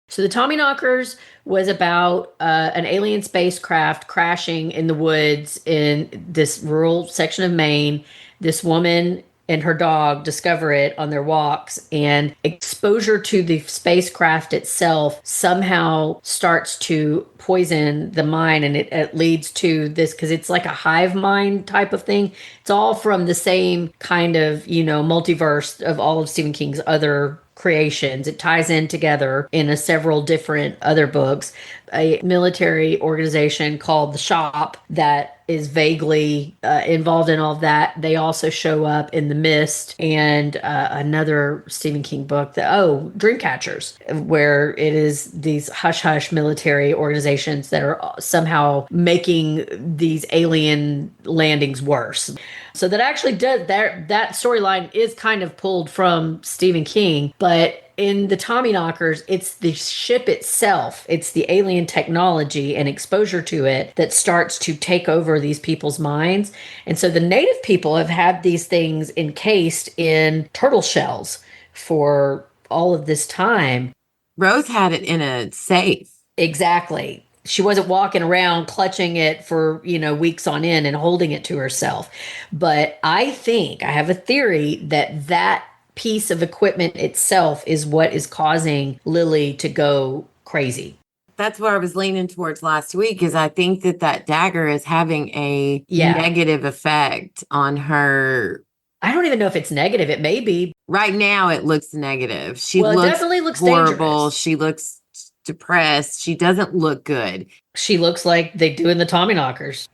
[SPEAKER 4] So the Tommyknockers was about an alien spacecraft crashing in the woods in this rural section of Maine. This woman and her dog discover it on their walks, and exposure to the spacecraft itself somehow starts to poison the mind, and it leads to this because it's like a hive mind type of thing. It's all from the same kind of, multiverse of all of Stephen King's other creations. It ties in together in several different other books. A military organization called the Shop that is vaguely involved in all of that. They also show up in The Mist and another Stephen King book, Dreamcatchers, where it is these hush hush military organizations that are somehow making these alien landings worse. So that actually does that storyline is kind of pulled from Stephen King, but in the Tommyknockers, it's the ship itself, it's the alien technology and exposure to it that starts to take over these people's minds. And so the native people have had these things encased in turtle shells for all of this time.
[SPEAKER 3] Rose had it in a safe.
[SPEAKER 4] Exactly. She wasn't walking around clutching it for, weeks on end and holding it to herself. But I have a theory that piece of equipment itself is what is causing Lily to go crazy.
[SPEAKER 3] That's where I was leaning towards last week, is I think that dagger is having a negative effect on her.
[SPEAKER 4] I don't even know if it's negative. It may be.
[SPEAKER 3] Right now it looks negative.
[SPEAKER 4] It definitely looks
[SPEAKER 3] horrible.
[SPEAKER 4] Dangerous.
[SPEAKER 3] She looks depressed. She doesn't look good.
[SPEAKER 4] She looks like they do in the Tommyknockers.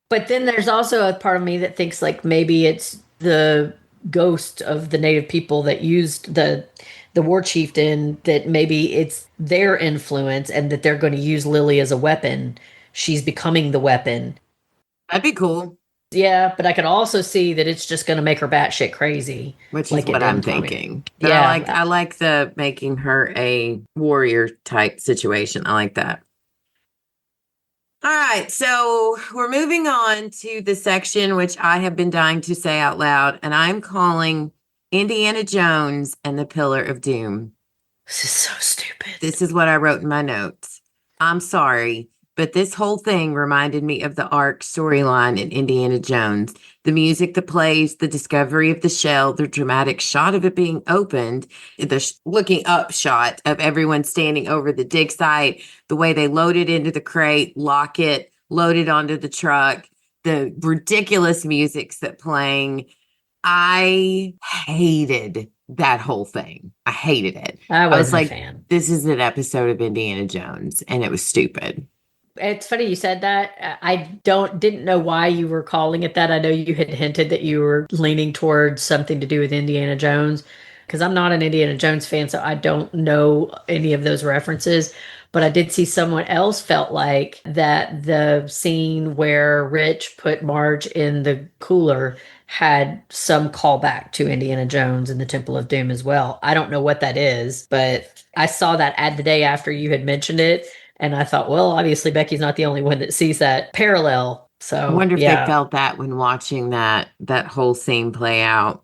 [SPEAKER 4] But then there's also a part of me that thinks like maybe it's the ghost of the native people that used the war chieftain, that maybe it's their influence and that they're going to use Lily as a weapon. She's becoming the weapon.
[SPEAKER 3] That'd be cool.
[SPEAKER 4] Yeah, but I could also see that it's just going to make her batshit crazy.
[SPEAKER 3] Which is what I'm thinking. But
[SPEAKER 4] yeah.
[SPEAKER 3] I like the making her a warrior type situation. I like that. All right, so we're moving on to the section which I have been dying to say out loud, and I'm calling Indiana Jones and the Pillar of Doom.
[SPEAKER 4] This is so stupid.
[SPEAKER 3] This is what I wrote in my notes. I'm sorry, but this whole thing reminded me of the Ark storyline in Indiana Jones. The music that plays, the discovery of the shell, the dramatic shot of it being opened, the looking up shot of everyone standing over the dig site, the way they load it into the crate, lock it, load it onto the truck, the ridiculous musics that playing. I hated that whole thing. I hated it.
[SPEAKER 4] I was
[SPEAKER 3] like,
[SPEAKER 4] a fan.
[SPEAKER 3] This is an episode of Indiana Jones, and it was stupid.
[SPEAKER 4] It's funny you said that. I didn't know why you were calling it that. I know you had hinted that you were leaning towards something to do with Indiana Jones, because I'm not an Indiana Jones fan, so I don't know any of those references. But I did see someone else felt like that the scene where Rich put Marge in the cooler had some callback to Indiana Jones and the Temple of Doom as well. I don't know what that is, but I saw that ad the day after you had mentioned it. And I thought, well, obviously Becky's not the only one that sees that parallel. So
[SPEAKER 3] I wonder if they felt that when watching that whole scene play out.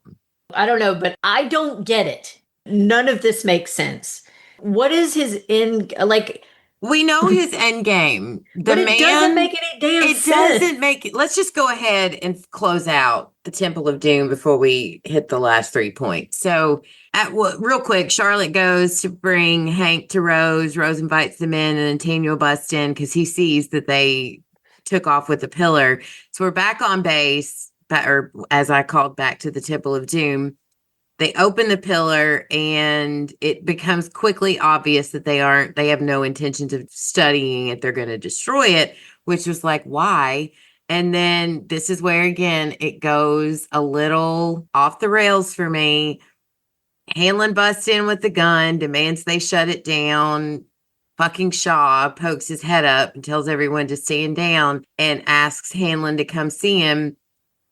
[SPEAKER 4] I don't know, but I don't get it. None of this makes sense. What is his end? Like,
[SPEAKER 3] we know his end game.
[SPEAKER 4] But it doesn't make any damn sense.
[SPEAKER 3] It doesn't make it. Let's just go ahead and close out the Temple of Doom before we hit the last 3 points. So, real quick, Charlotte goes to bring Hank to Rose. Rose invites them in, and Nathaniel busts in because he sees that they took off with the pillar. So we're back on base, or as I called, back to the Temple of Doom. They open the pillar, and it becomes quickly obvious that they have no intentions of studying it. They're going to destroy it, which was like, why? And then this is where, again, it goes a little off the rails for me. Hanlon busts in with the gun, demands they shut it down. fucking Shaw pokes his head up and tells everyone to stand down and asks Hanlon to come see him.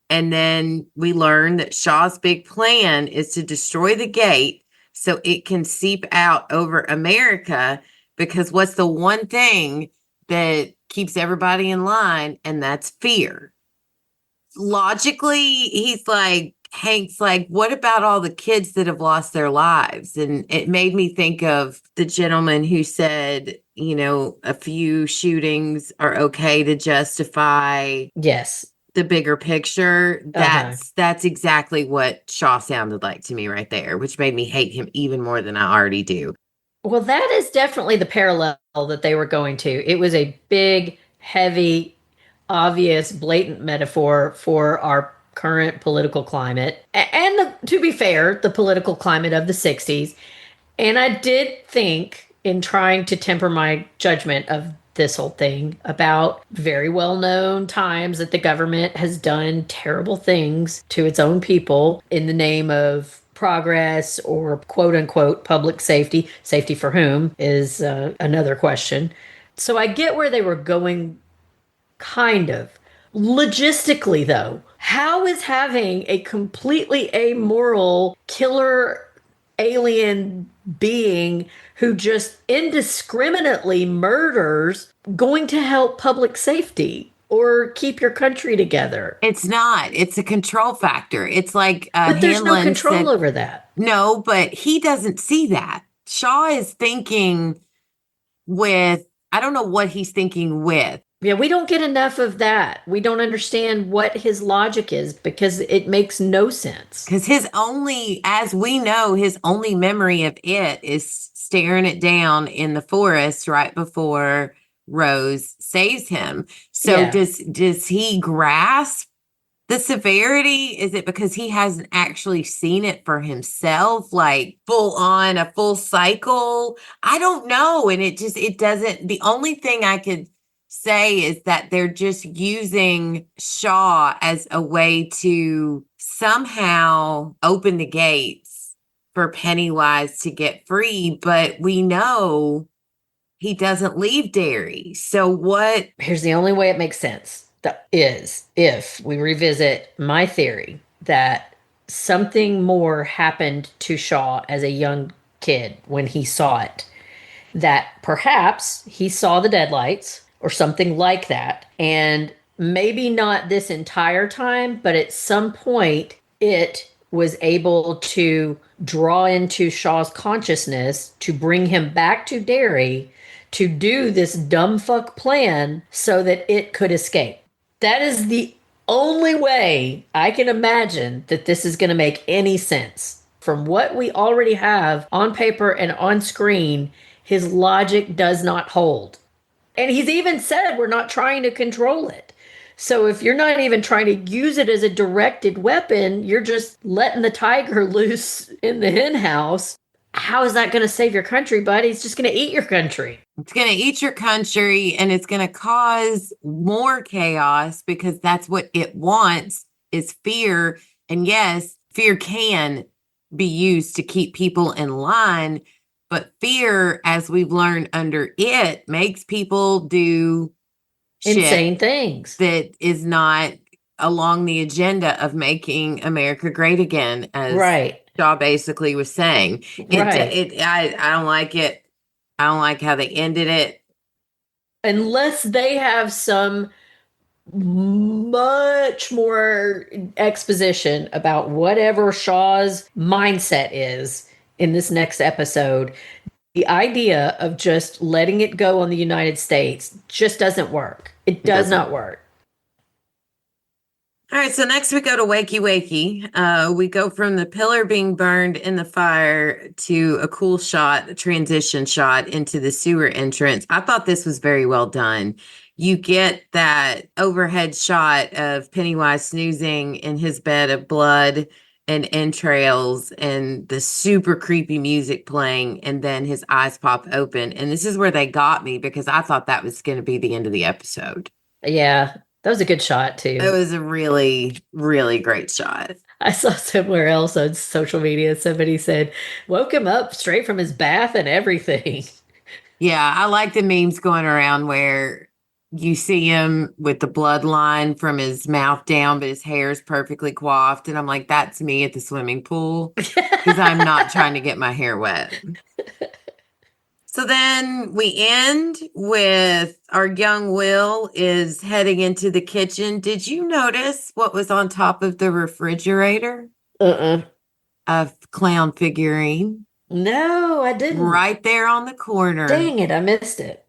[SPEAKER 3] And then we learn that Shaw's big plan is to destroy the gate so it can seep out over America, because what's the one thing that keeps everybody in line? And that's fear. Logically, Hank's like, what about all the kids that have lost their lives? And it made me think of the gentleman who said, a few shootings are okay to justify
[SPEAKER 4] Yes.
[SPEAKER 3] the bigger picture. That's exactly what Shaw sounded like to me right there, which made me hate him even more than I already do.
[SPEAKER 4] Well, that is definitely the parallel that they were going to. It was a big, heavy, obvious, blatant metaphor for our current political climate. And to be fair, the political climate of the 60s. And I did think, in trying to temper my judgment of this whole thing, about very well-known times that the government has done terrible things to its own people in the name of progress or quote unquote public safety. Safety for whom is another question. So I get where they were going, kind of. Logistically, though, how is having a completely amoral killer alien being who just indiscriminately murders going to help public safety or keep your country together?
[SPEAKER 3] It's not. It's a control factor. It's like
[SPEAKER 4] But there's no
[SPEAKER 3] Hanlon
[SPEAKER 4] control
[SPEAKER 3] said,
[SPEAKER 4] over that.
[SPEAKER 3] no, but he doesn't see that. Shaw is thinking with, I don't know what he's thinking with.
[SPEAKER 4] Yeah, we don't get enough of that. We don't understand what his logic is because it makes no sense.
[SPEAKER 3] Because as we know, his only memory of it is staring it down in the forest right before Rose saves him. So
[SPEAKER 4] Yeah.
[SPEAKER 3] does he grasp the severity? Is it because he hasn't actually seen it for himself, like full on a full cycle? I don't know. And it doesn't, the only thing I could say is that they're just using Shaw as a way to somehow open the gates for Pennywise to get free. But we know he doesn't leave Derry. So what?
[SPEAKER 4] Here's the only way it makes sense. That is if we revisit my theory that something more happened to Shaw as a young kid when he saw it. That perhaps he saw the deadlights or something like that. And maybe not this entire time, but at some point it was able to draw into Shaw's consciousness to bring him back to Derry to do this dumb fuck plan so that it could escape. That is the only way I can imagine that this is going to make any sense. From what we already have on paper and on screen, his logic does not hold. And he's even said we're not trying to control it. So if you're not even trying to use it as a directed weapon, you're just letting the tiger loose in the hen house. How is that going to save your country, buddy? It's just going to eat your country.
[SPEAKER 3] It's going to eat your country, and it's going to cause more chaos because that's what it wants, is fear. And yes, fear can be used to keep people in line, but fear, as we've learned under it, makes people do
[SPEAKER 4] insane things
[SPEAKER 3] that is not along the agenda of making America great again, as
[SPEAKER 4] right.
[SPEAKER 3] Shaw basically was saying. I don't like it. I don't like how they ended it.
[SPEAKER 4] Unless they have some much more exposition about whatever Shaw's mindset is in this next episode, the idea of just letting it go on the United States just doesn't work. It does not work.
[SPEAKER 3] All right, so next we go to Wakey Wakey. We go from the pillar being burned in the fire to a cool shot, a transition shot into the sewer entrance. I thought this was very well done. You get that overhead shot of Pennywise snoozing in his bed of blood and entrails and the super creepy music playing, and then his eyes pop open. And this is where they got me because I thought that was going to be the end of the episode.
[SPEAKER 4] Yeah. That was a good shot, too.
[SPEAKER 3] It was a really, really great shot.
[SPEAKER 4] I saw somewhere else on social media, somebody said, woke him up straight from his bath and everything.
[SPEAKER 3] Yeah, I like the memes going around where you see him with the bloodline from his mouth down, but his hair is perfectly coiffed. And I'm like, that's me at the swimming pool because I'm not trying to get my hair wet. So then we end with our young Will is heading into the kitchen. Did you notice what was on top of the refrigerator?
[SPEAKER 4] Uh-uh.
[SPEAKER 3] A clown figurine
[SPEAKER 4] No, I didn't.
[SPEAKER 3] right there on the corner.
[SPEAKER 4] Dang it, I missed it.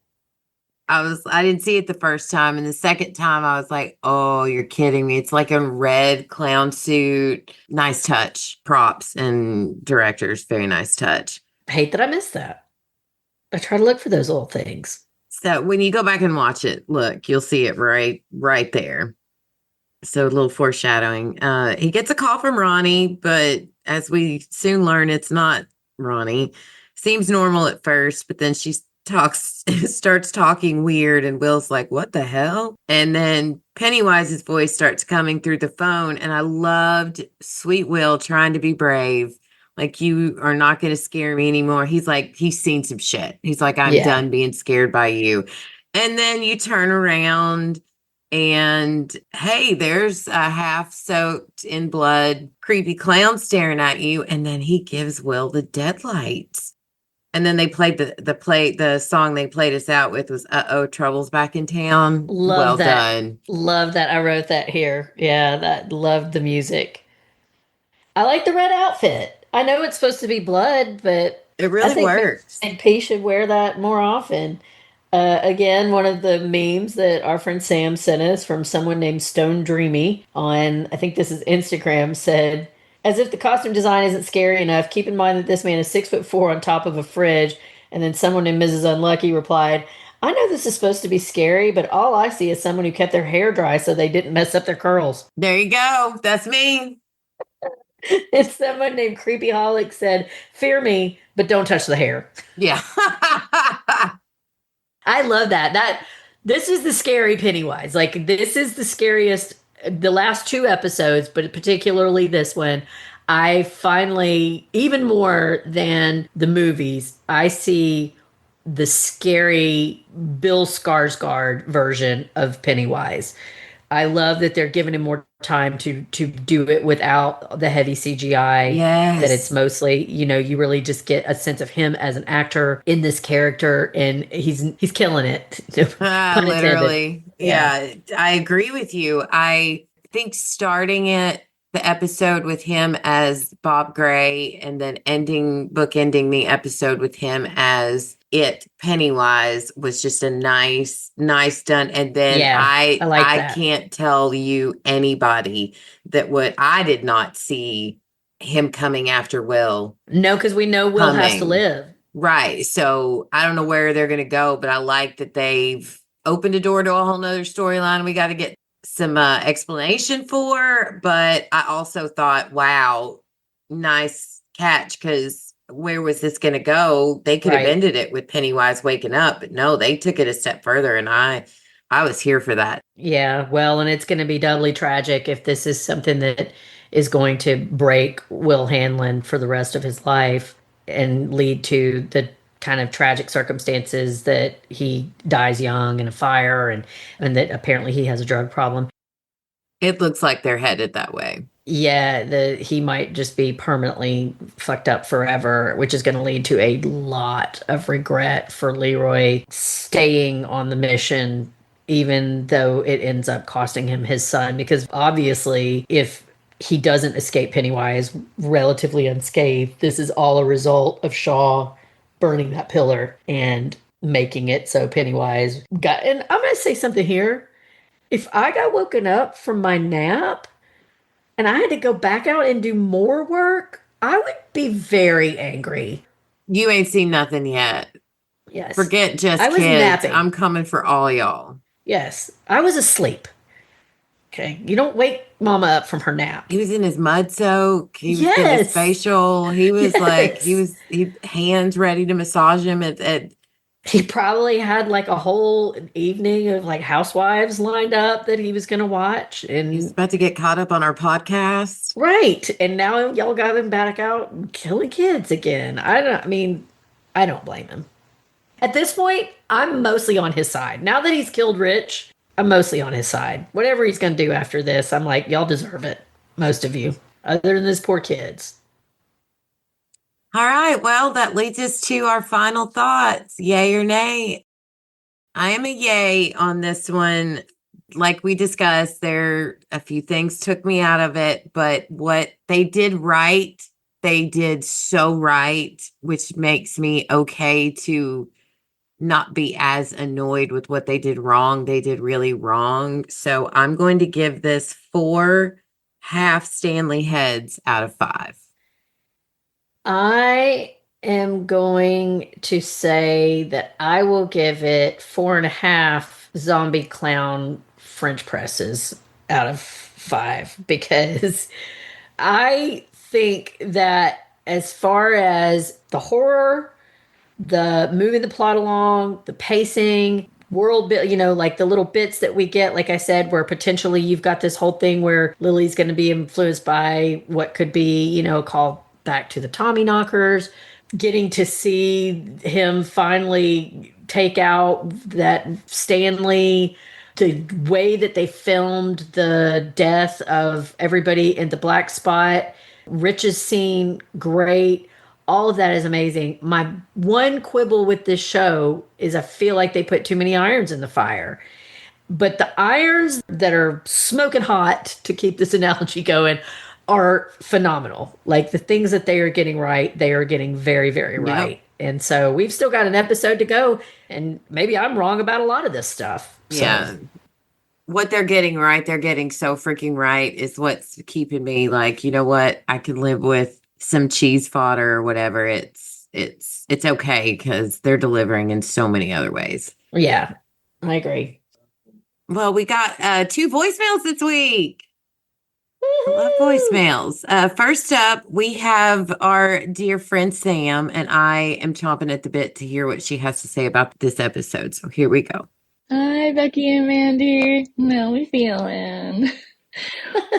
[SPEAKER 3] I didn't see it the first time. And the second time I was like, oh, you're kidding me. It's like a red clown suit. Nice touch. Props and directors. Very nice touch.
[SPEAKER 4] Hate that I missed that. I try to look for those little things.
[SPEAKER 3] So when you go back and watch it, look, you'll see it right there. So a little foreshadowing. He gets a call from Ronnie, but as we soon learn, it's not Ronnie. Seems normal at first, but then she starts talking weird, and Will's like, what the hell? And then Pennywise's voice starts coming through the phone, and I loved sweet Will trying to be brave. Like, you are not going to scare me anymore. He's like, he's seen some shit. He's like, I'm done being scared by you. And then you turn around and hey, there's a half soaked in blood, creepy clown staring at you. And then he gives Will the deadlights. And then they played the song they played us out with was Uh-Oh, Trouble's Back in Town.
[SPEAKER 4] Love that.
[SPEAKER 3] Done.
[SPEAKER 4] Love that. I wrote that here. Yeah, loved the music. I like the red outfit. I know it's supposed to be blood, but
[SPEAKER 3] it really works.
[SPEAKER 4] I think P should wear that more often. Again, one of the memes that our friend Sam sent us from someone named Stone Dreamy on, I think this is Instagram, said, as if the costume design isn't scary enough, keep in mind that this man is 6'4" on top of a fridge. And then someone named Mrs. Unlucky replied, I know this is supposed to be scary, but all I see is someone who kept their hair dry so they didn't mess up their curls.
[SPEAKER 3] There you go. That's me.
[SPEAKER 4] And someone named Creepy Holic said, fear me, but don't touch the hair.
[SPEAKER 3] Yeah.
[SPEAKER 4] I love that. This is the scary Pennywise. Like, this is the scariest, the last two episodes, but particularly this one. I finally, even more than the movies, I see the scary Bill Skarsgård version of Pennywise. I love that they're giving him more time to do it without the heavy CGI.
[SPEAKER 3] Yes.
[SPEAKER 4] That it's mostly, you really just get a sense of him as an actor in this character, and he's killing it.
[SPEAKER 3] Literally. Yeah, I agree with you. I think starting the episode with him as Bob Gray and then bookending the episode with him as Pennywise was just a nice done. And then I can't tell you anybody I did not see him coming after Will.
[SPEAKER 4] No, because we know Will has to live.
[SPEAKER 3] Right. So I don't know where they're going to go, but I like that they've opened a door to a whole nother storyline we got to get some explanation for. But I also thought, wow, nice catch, because where was this going to go? They could have ended it with Pennywise waking up, but no, they took it a step further, and I was here for that.
[SPEAKER 4] Yeah, well, and it's going to be doubly tragic if this is something that is going to break Will Hanlon for the rest of his life and lead to the kind of tragic circumstances that he dies young in a fire, and that apparently he has a drug problem.
[SPEAKER 3] It looks like they're headed that way.
[SPEAKER 4] Yeah, he might just be permanently fucked up forever, which is going to lead to a lot of regret for Leroy staying on the mission, even though it ends up costing him his son. Because obviously, if he doesn't escape Pennywise relatively unscathed, this is all a result of Shaw burning that pillar and making it so Pennywise got... And I'm going to say something here. If I got woken up from my nap and I had to go back out and do more work, I would be very angry.
[SPEAKER 3] You ain't seen nothing yet.
[SPEAKER 4] Yes.
[SPEAKER 3] Forget just
[SPEAKER 4] I was
[SPEAKER 3] kids.
[SPEAKER 4] napping.
[SPEAKER 3] I'm coming for all y'all.
[SPEAKER 4] Yes. I was asleep. Okay. You don't wake Mama up from her nap.
[SPEAKER 3] He was in his mud soak. He was getting his facial. He was hands ready to massage him at
[SPEAKER 4] He probably had like a whole evening of like Housewives lined up that he was going to watch. And
[SPEAKER 3] he's about to get caught up on our podcast.
[SPEAKER 4] Right. And now y'all got him back out killing kids again. I don't blame him. At this point, I'm mostly on his side. Now that he's killed Rich, I'm mostly on his side. Whatever he's going to do after this, I'm like, y'all deserve it. Most of you, other than those poor kids.
[SPEAKER 3] All right. Well, that leads us to our final thoughts. Yay or nay? I am a yay on this one. Like we discussed, there a few things took me out of it, but what they did right, they did so right, which makes me okay to not be as annoyed with what they did wrong. They did really wrong. So I'm going to give this 4 half Stanley heads out of 5.
[SPEAKER 4] I am going to say that I will give it 4.5 zombie clown French presses out of 5 because I think that as far as the horror, the moving the plot along, the pacing, world bit, like the little bits that we get, like I said, where potentially you've got this whole thing where Lily's going to be influenced by what could be, a call back to the Tommy knockers, getting to see him finally take out that Stanley, the way that they filmed the death of everybody in the black spot. Rich's scene, great. All of that is amazing. My one quibble with this show is I feel like they put too many irons in the fire. But the irons that are smoking hot, to keep this analogy going, are phenomenal. Like the things that they are getting right, they are getting very, very right. And so we've still got an episode to go, and maybe I'm wrong about a lot of this stuff.
[SPEAKER 3] Yeah. What they're getting right, they're getting so freaking right is what's keeping me like, you know what? I can live with some cheese fodder or whatever. It's okay because they're delivering in so many other ways.
[SPEAKER 4] Yeah, I agree.
[SPEAKER 3] Well, we got 2 voicemails this week. I love voicemails. First up, we have our dear friend Sam, and I am chomping at the bit to hear what she has to say about this episode. So here we go.
[SPEAKER 5] Hi, Becky and Mandy. How we feeling?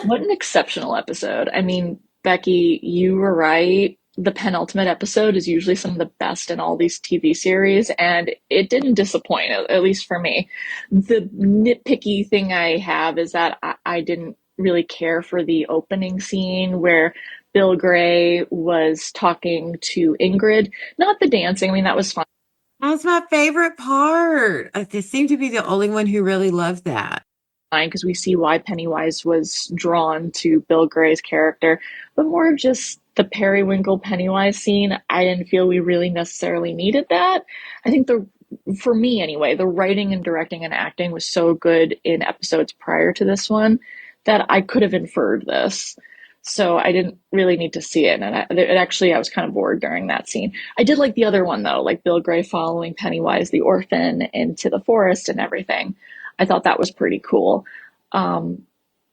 [SPEAKER 5] What an exceptional episode. I mean, Becky, you were right. The penultimate episode is usually some of the best in all these TV series, and it didn't disappoint, at least for me. The nitpicky thing I have is that I didn't really care for the opening scene where Bill Gray was talking to Ingrid. Not the dancing, I mean, that was fun.
[SPEAKER 3] That was my favorite part. They seem to be the only one who really loved that.
[SPEAKER 5] Because we see why Pennywise was drawn to Bill Gray's character, but more of just the Periwinkle Pennywise scene. I didn't feel we really necessarily needed that. I think for me anyway, the writing and directing and acting was so good in episodes prior to this one that I could have inferred this. So I didn't really need to see it. And I was kind of bored during that scene. I did like the other one though, like Bill Gray following Pennywise the orphan into the forest and everything. I thought that was pretty cool.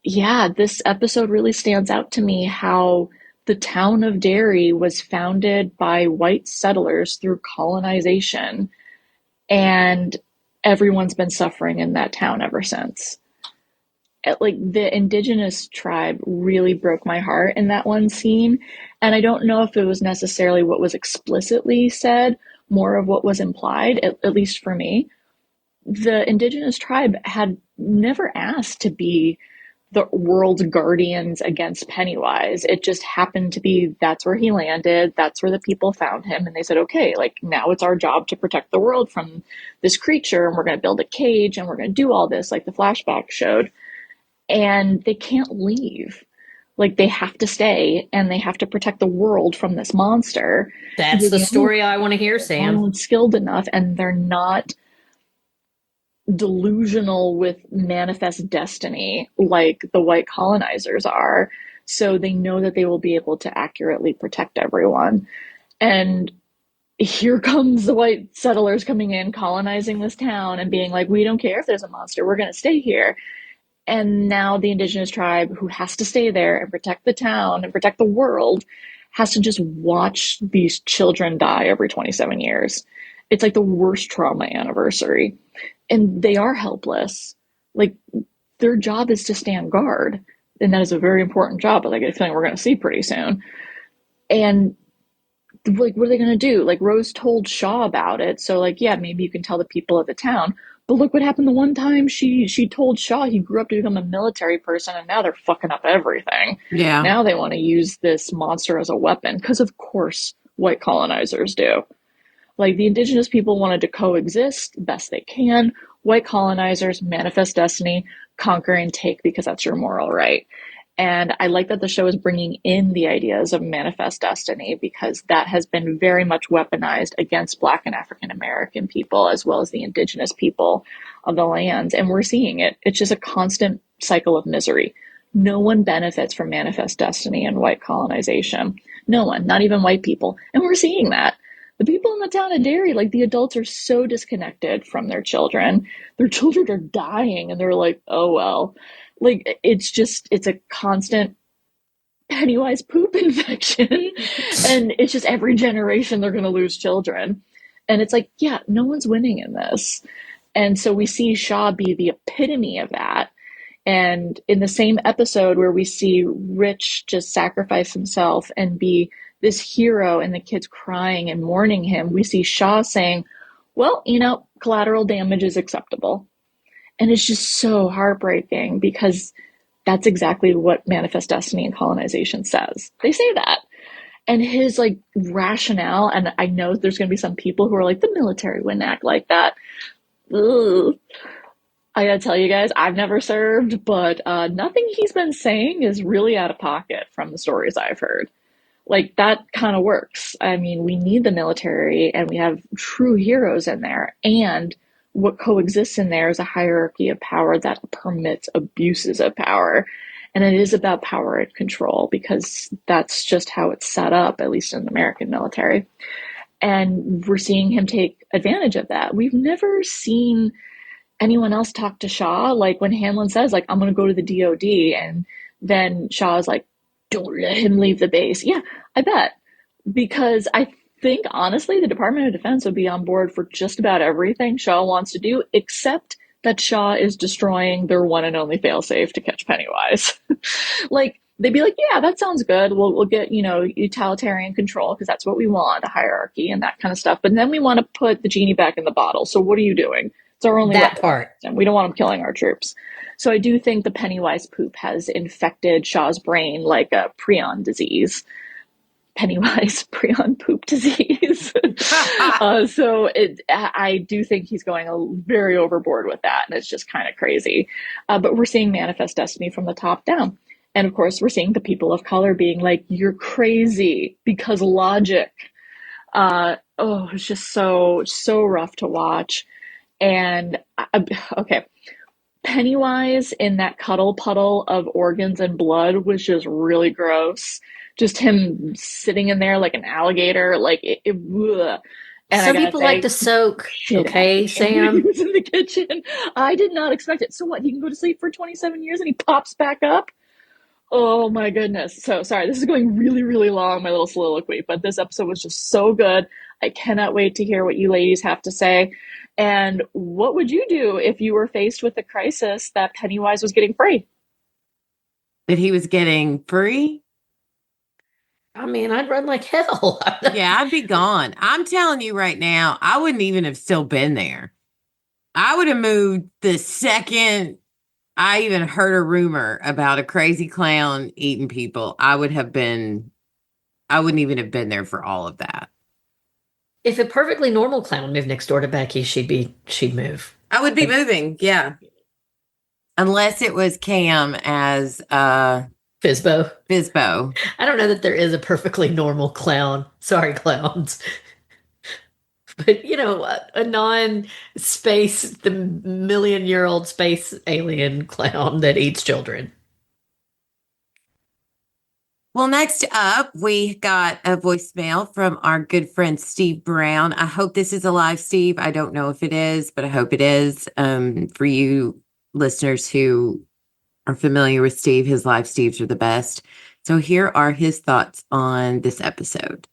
[SPEAKER 5] This episode really stands out to me how the town of Derry was founded by white settlers through colonization, and everyone's been suffering in that town ever since. Like the indigenous tribe really broke my heart in that one scene, and I don't know if it was necessarily what was explicitly said, more of what was implied, at least for me. The indigenous tribe had never asked to be the world's guardians against Pennywise. It just happened to be that's where he landed, that's where the people found him, and they said, okay, like now it's our job to protect the world from this creature, and we're going to build a cage, and we're going to do all this, like the flashback showed. And they can't leave. Like they have to stay, and they have to protect the world from this monster.
[SPEAKER 4] That's the story I want to hear, Sam.
[SPEAKER 5] They're skilled enough, and they're not delusional with manifest destiny like the white colonizers are, so they know that they will be able to accurately protect everyone. And here comes the white settlers coming in, colonizing this town and being like, we don't care if there's a monster, we're going to stay here. And now the indigenous tribe, who has to stay there and protect the town and protect the world, has to just watch these children die every 27 years. It's like the worst trauma anniversary. And they are helpless. Like, their job is to stand guard. And that is a very important job, but I get a feeling we're going to see pretty soon. And like, what are they going to do? Like, Rose told Shaw about it. So, like, yeah, maybe you can tell the people of the town. But look what happened the one time she told Shaw he grew up to become a military person, and now they're fucking up everything.
[SPEAKER 3] Yeah.
[SPEAKER 5] Now they want to use this monster as a weapon, because of course white colonizers do. Like, the indigenous people wanted to coexist best they can. White colonizers manifest destiny, conquer and take because that's your moral right. And I like that the show is bringing in the ideas of manifest destiny, because that has been very much weaponized against Black and African American people, as well as the indigenous people of the lands. And we're seeing it. It's just a constant cycle of misery. No one benefits from manifest destiny and white colonization. No one, not even white people. And we're seeing that. The people in the town of Derry, like, the adults are so disconnected from their children. Their children are dying, and they're like, oh, well. Like, it's a constant Pennywise poop infection. And it's just every generation they're going to lose children. And it's like, yeah, no one's winning in this. And so we see Shaw be the epitome of that. And in the same episode where we see Rich just sacrifice himself and be this hero and the kids crying and mourning him, we see Shaw saying, well, collateral damage is acceptable. And it's just so heartbreaking, because that's exactly what manifest destiny and colonization says. They say that. And his like rationale, and I know there's going to be some people who are like, the military wouldn't act like that. Ugh. I gotta tell you guys, I've never served, but nothing he's been saying is really out of pocket from the stories I've heard. Like, that kind of works. I mean, we need the military, and we have true heroes in there. And what coexists in there is a hierarchy of power that permits abuses of power. And it is about power and control, because that's just how it's set up, at least in the American military. And we're seeing him take advantage of that. We've never seen anyone else talk to Shaw. Like, when Hamlin says, like, I'm going to go to the DOD, and then Shaw's like, don't let him leave the base. Yeah, I bet. Because I think, honestly, the Department of Defense would be on board for just about everything Shaw wants to do, except that Shaw is destroying their one and only failsafe to catch Pennywise. Like, they'd be like, yeah, that sounds good. We'll get, utilitarian control, because that's what we want, a hierarchy and that kind of stuff. But then we want to put the genie back in the bottle. So what are you doing? It's our only
[SPEAKER 4] That
[SPEAKER 5] weapon.
[SPEAKER 4] part.
[SPEAKER 5] And we don't want them killing our troops. So I do think the Pennywise poop has infected Shaw's brain like a prion disease. Pennywise prion poop disease. I do think he's going very overboard with that, and it's just kind of crazy. But we're seeing manifest destiny from the top down. And of course, we're seeing the people of color being like, you're crazy because logic. It's just so rough to watch. And okay, Pennywise in that cuddle puddle of organs and blood was just really gross. Just him sitting in there like an alligator, like ugh. And
[SPEAKER 4] some people like to soak. Okay, Sam.
[SPEAKER 5] He was in the kitchen. I did not expect it. So what? He can go to sleep for 27 years and he pops back up? Oh my goodness. So sorry, this is going really, really long, my little soliloquy, but this episode was just so good. I cannot wait to hear what you ladies have to say. And what would you do if you were faced with a crisis that Pennywise was getting free?
[SPEAKER 3] That he was getting free?
[SPEAKER 4] I mean, I'd run like hell.
[SPEAKER 3] Yeah, I'd be gone. I'm telling you right now, I wouldn't even have still been there. I would have moved the second I even heard a rumor about a crazy clown eating people. I wouldn't even have been there for all of that.
[SPEAKER 4] If a perfectly normal clown moved next door to Becky, she'd move.
[SPEAKER 3] I would be moving, yeah. Unless it was Cam as
[SPEAKER 4] Fizbo.
[SPEAKER 3] I
[SPEAKER 4] don't know that there is a perfectly normal clown. Sorry, clowns. But, a non-space, the million-year-old space alien clown that eats children.
[SPEAKER 3] Well, next up, we got a voicemail from our good friend Steve Brown. I hope this is alive, Steve. I don't know if it is, but I hope it is. For you listeners who are familiar with Steve, his live Steves are the best. So here are his thoughts on this episode.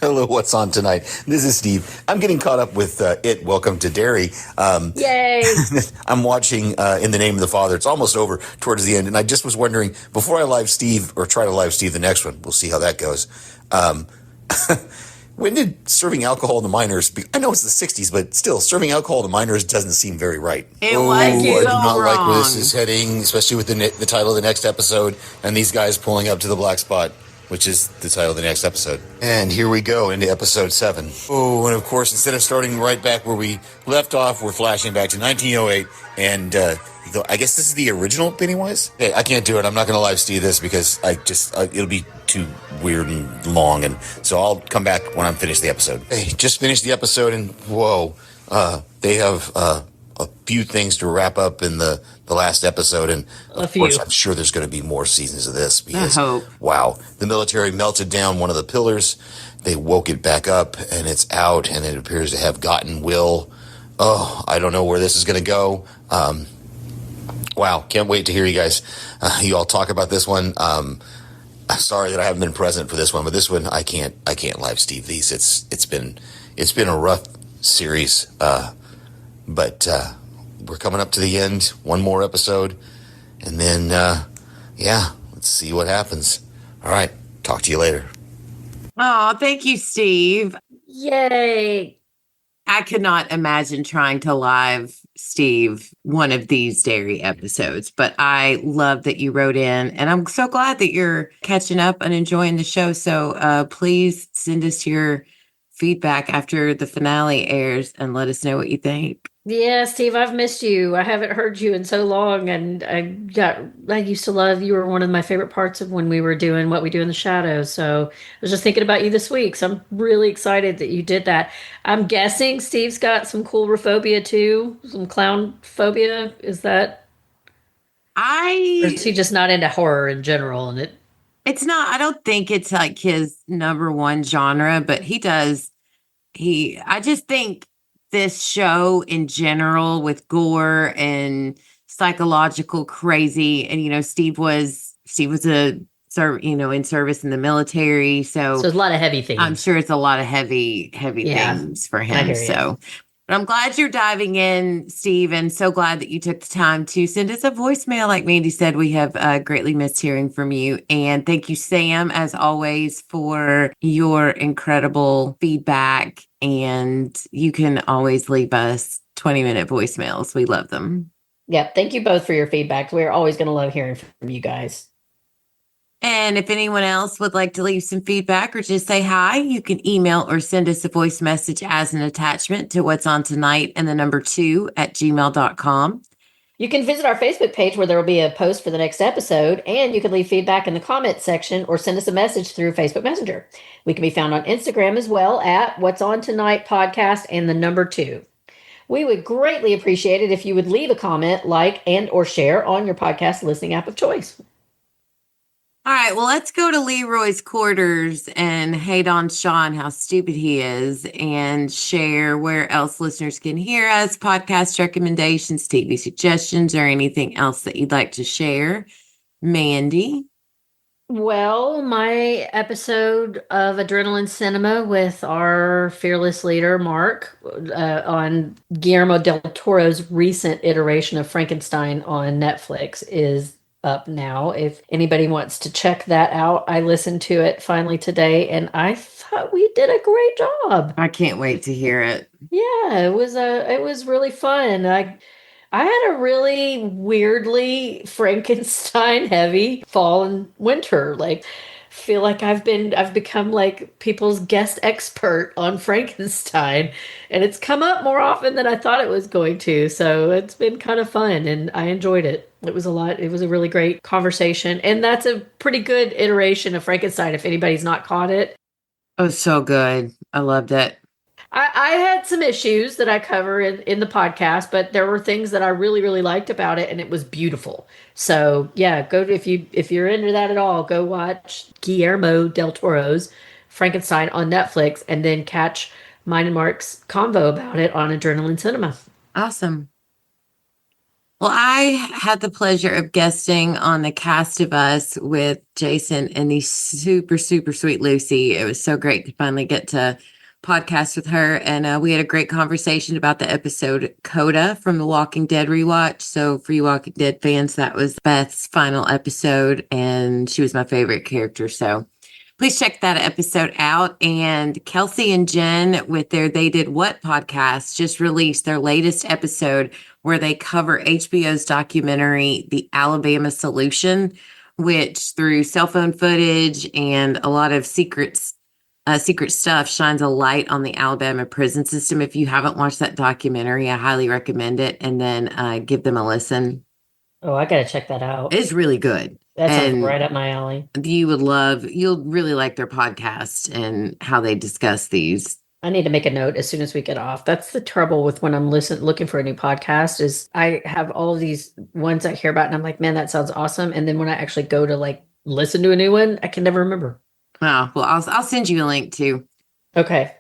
[SPEAKER 6] Hello, what's on tonight? This is Steve. I'm getting caught up with It, Welcome to Derry.
[SPEAKER 4] Yay!
[SPEAKER 6] I'm watching In the Name of the Father. It's almost over towards the end. And I just was wondering, before I live Steve, or try to live Steve the next one, we'll see how that goes. When did serving alcohol to minors I know it's the 60s, but still, serving alcohol to minors doesn't seem very right.
[SPEAKER 3] It
[SPEAKER 6] I
[SPEAKER 3] was
[SPEAKER 6] do
[SPEAKER 3] so
[SPEAKER 6] not like where this
[SPEAKER 3] wrong.
[SPEAKER 6] is heading, especially with the title of the next episode and these guys pulling up to the black spot, which is the title of the next episode. And here we go into episode 7. Oh, and of course, instead of starting right back where we left off, we're flashing back to 1908, and I guess this is the original Pennywise? Hey, I can't do it. I'm not going to live Steve this because it'll be too weird and long, and so I'll come back when I'm finished the episode. Hey, just finished the episode, and whoa, they have a few things to wrap up in the last episode, and of course I'm sure there's going to be more seasons of this because wow, the military melted down one of the pillars, they woke it back up, and it's out, and it appears to have gotten will. Oh, I don't know where this is going to go. Wow, can't wait to hear you guys you all talk about this one. I'm sorry that I haven't been present for this one, but this one I can't live Steve these. It's been a rough series, but we're coming up to the end. One more episode, and then let's see what happens. All right, talk to you later.
[SPEAKER 3] Oh, thank you, Steve.
[SPEAKER 4] Yay!
[SPEAKER 3] I could not imagine trying to live Steve one of these Derry episodes, but I love that you wrote in, and I'm so glad that you're catching up and enjoying the show. So please send us your feedback after the finale airs and let us know what you think.
[SPEAKER 4] Yeah, Steve, I've missed you. I haven't heard you in so long, and I used to love you. Were one of my favorite parts of when we were doing What We Do in the Shadows. So I was just thinking about you this week. So I'm really excited that you did that. I'm guessing Steve's got some coulrophobia too, some clown phobia. Is that? Or is he just not into horror in general? And
[SPEAKER 3] it's not. I don't think it's like his number one genre, but he does. I just think this show in general with gore and psychological crazy, and Steve was in service in the military, so
[SPEAKER 4] there's a lot of heavy things.
[SPEAKER 3] I'm sure it's a lot of heavy things for him. So but I'm glad you're diving in, Steve, and so glad that you took the time to send us a voicemail. Like Mandy said, we have greatly missed hearing from you. And thank you, Sam, as always, for your incredible feedback. And you can always leave us 20-minute voicemails. We love them.
[SPEAKER 4] Yeah, thank you both for your feedback. We're always going to love hearing from you guys.
[SPEAKER 3] And if anyone else would like to leave some feedback or just say hi, you can email or send us a voice message as an attachment to What's On Tonight and the number 2 at gmail.com.
[SPEAKER 4] You can visit our Facebook page where there will be a post for the next episode, and you can leave feedback in the comments section or send us a message through Facebook Messenger. We can be found on Instagram as well at What's On Tonight Podcast and the number 2. We would greatly appreciate it if you would leave a comment, like, and or share on your podcast listening app of choice.
[SPEAKER 3] All right, well, let's go to Leroy's quarters and hate on Sean, how stupid he is, and share where else listeners can hear us, podcast recommendations, TV suggestions, or anything else that you'd like to share. Mandy?
[SPEAKER 4] Well, my episode of Adrenaline Cinema with our fearless leader, Mark, on Guillermo del Toro's recent iteration of Frankenstein on Netflix is up now. If anybody wants to check that out, I listened to it finally today, and I thought we did a great job.
[SPEAKER 3] I can't wait to hear it.
[SPEAKER 4] Yeah, it was really fun. I had a really weirdly Frankenstein heavy fall and winter. Like, feel like I've become like people's guest expert on Frankenstein, and it's come up more often than I thought it was going to. So it's been kind of fun, and I enjoyed it. It was a really great conversation, and that's a pretty good iteration of Frankenstein if anybody's not caught it.
[SPEAKER 3] Oh, so good. I loved it.
[SPEAKER 4] I had some issues that I cover in the podcast, but there were things that I really, really liked about it, and it was beautiful. So yeah, if you're into that at all, go watch Guillermo del Toro's Frankenstein on Netflix, and then catch mine and Mark's convo about it on Adrenaline Cinema.
[SPEAKER 3] Awesome. Well, I had the pleasure of guesting on the Cast of Us with Jason and the super, super sweet Lucy. It was so great to finally get to podcast with her. And we had a great conversation about the episode Coda from the Walking Dead rewatch. So, for you Walking Dead fans, that was Beth's final episode, and she was my favorite character. So, please check that episode out. And Kelsey and Jen with their They Did What podcast just released their latest episode where they cover HBO's documentary, The Alabama Solution, which through cell phone footage and a lot of secret stuff shines a light on the Alabama prison system. If you haven't watched that documentary, I highly recommend it. And then give them a listen.
[SPEAKER 4] Oh, I gotta check that out.
[SPEAKER 3] It's really good.
[SPEAKER 4] That sounds
[SPEAKER 3] And
[SPEAKER 4] right up my alley.
[SPEAKER 3] you'll really like their podcast and how they discuss these.
[SPEAKER 4] I need to make a note as soon as we get off. That's the trouble with when I'm looking for a new podcast is I have all of these ones I hear about and I'm like, man, that sounds awesome. And then when I actually go to like listen to a new one, I can never remember.
[SPEAKER 3] Oh, well, I'll send you a link too.
[SPEAKER 4] Okay.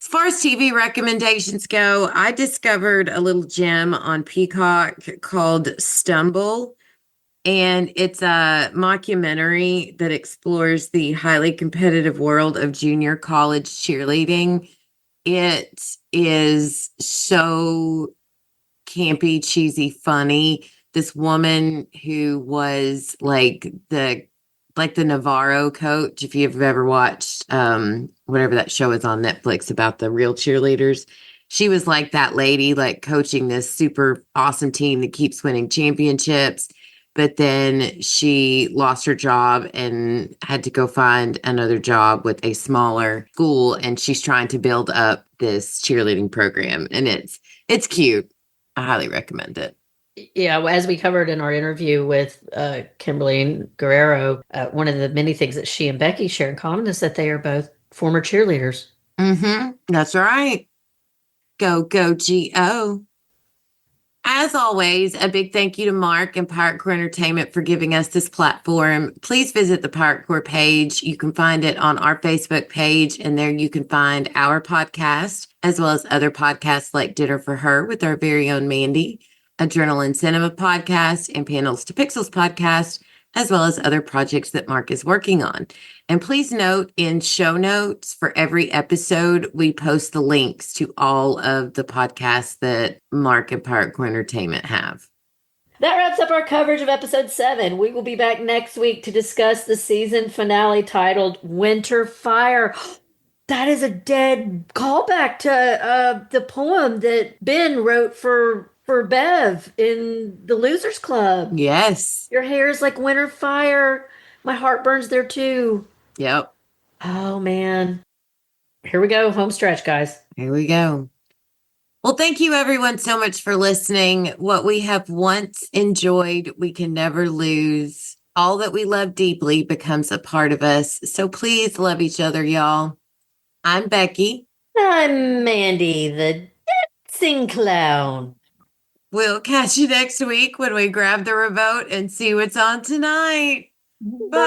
[SPEAKER 3] As far as TV recommendations go, I discovered a little gem on Peacock called Stumble. And it's a mockumentary that explores the highly competitive world of junior college cheerleading. It is so campy, cheesy, funny. This woman who was like the Navarro coach, if you've ever watched whatever that show is on Netflix about the real cheerleaders. She was like that lady, like coaching this super awesome team that keeps winning championships. But then she lost her job and had to go find another job with a smaller school. And she's trying to build up this cheerleading program. And it's cute. I highly recommend it.
[SPEAKER 4] Yeah, well, as we covered in our interview with Kimberly Guerrero, one of the many things that she and Becky share in common is that they are both former cheerleaders.
[SPEAKER 3] Mm-hmm. That's right. Go, go, G-O. As always, a big thank you to Mark and Pirate Core Entertainment for giving us this platform. Please visit the Pirate Core page. You can find it on our Facebook page, and there you can find our podcast, as well as other podcasts like Dinner for Her with our very own Mandy, Adrenaline Cinema podcast, and Panels to Pixels podcast, as well as other projects that Mark is working on. And please note in show notes for every episode, we post the links to all of the podcasts that Mark and Pirate Core Entertainment have.
[SPEAKER 4] That wraps up our coverage of episode 7. We will be back next week to discuss the season finale titled Winter Fire. That is a dead callback to the poem that Ben wrote for Bev in the Losers Club.
[SPEAKER 3] Yes.
[SPEAKER 4] Your hair is like winter fire. My heart burns there too.
[SPEAKER 3] Yep.
[SPEAKER 4] Oh, man. Here we go. Home stretch, guys.
[SPEAKER 3] Here we go. Well, thank you everyone so much for listening. What we have once enjoyed, we can never lose. All that we love deeply becomes a part of us. So please love each other, y'all. I'm Becky.
[SPEAKER 4] I'm Mandy, the dancing clown.
[SPEAKER 3] We'll catch you next week when we grab the remote and see what's on tonight. Bye.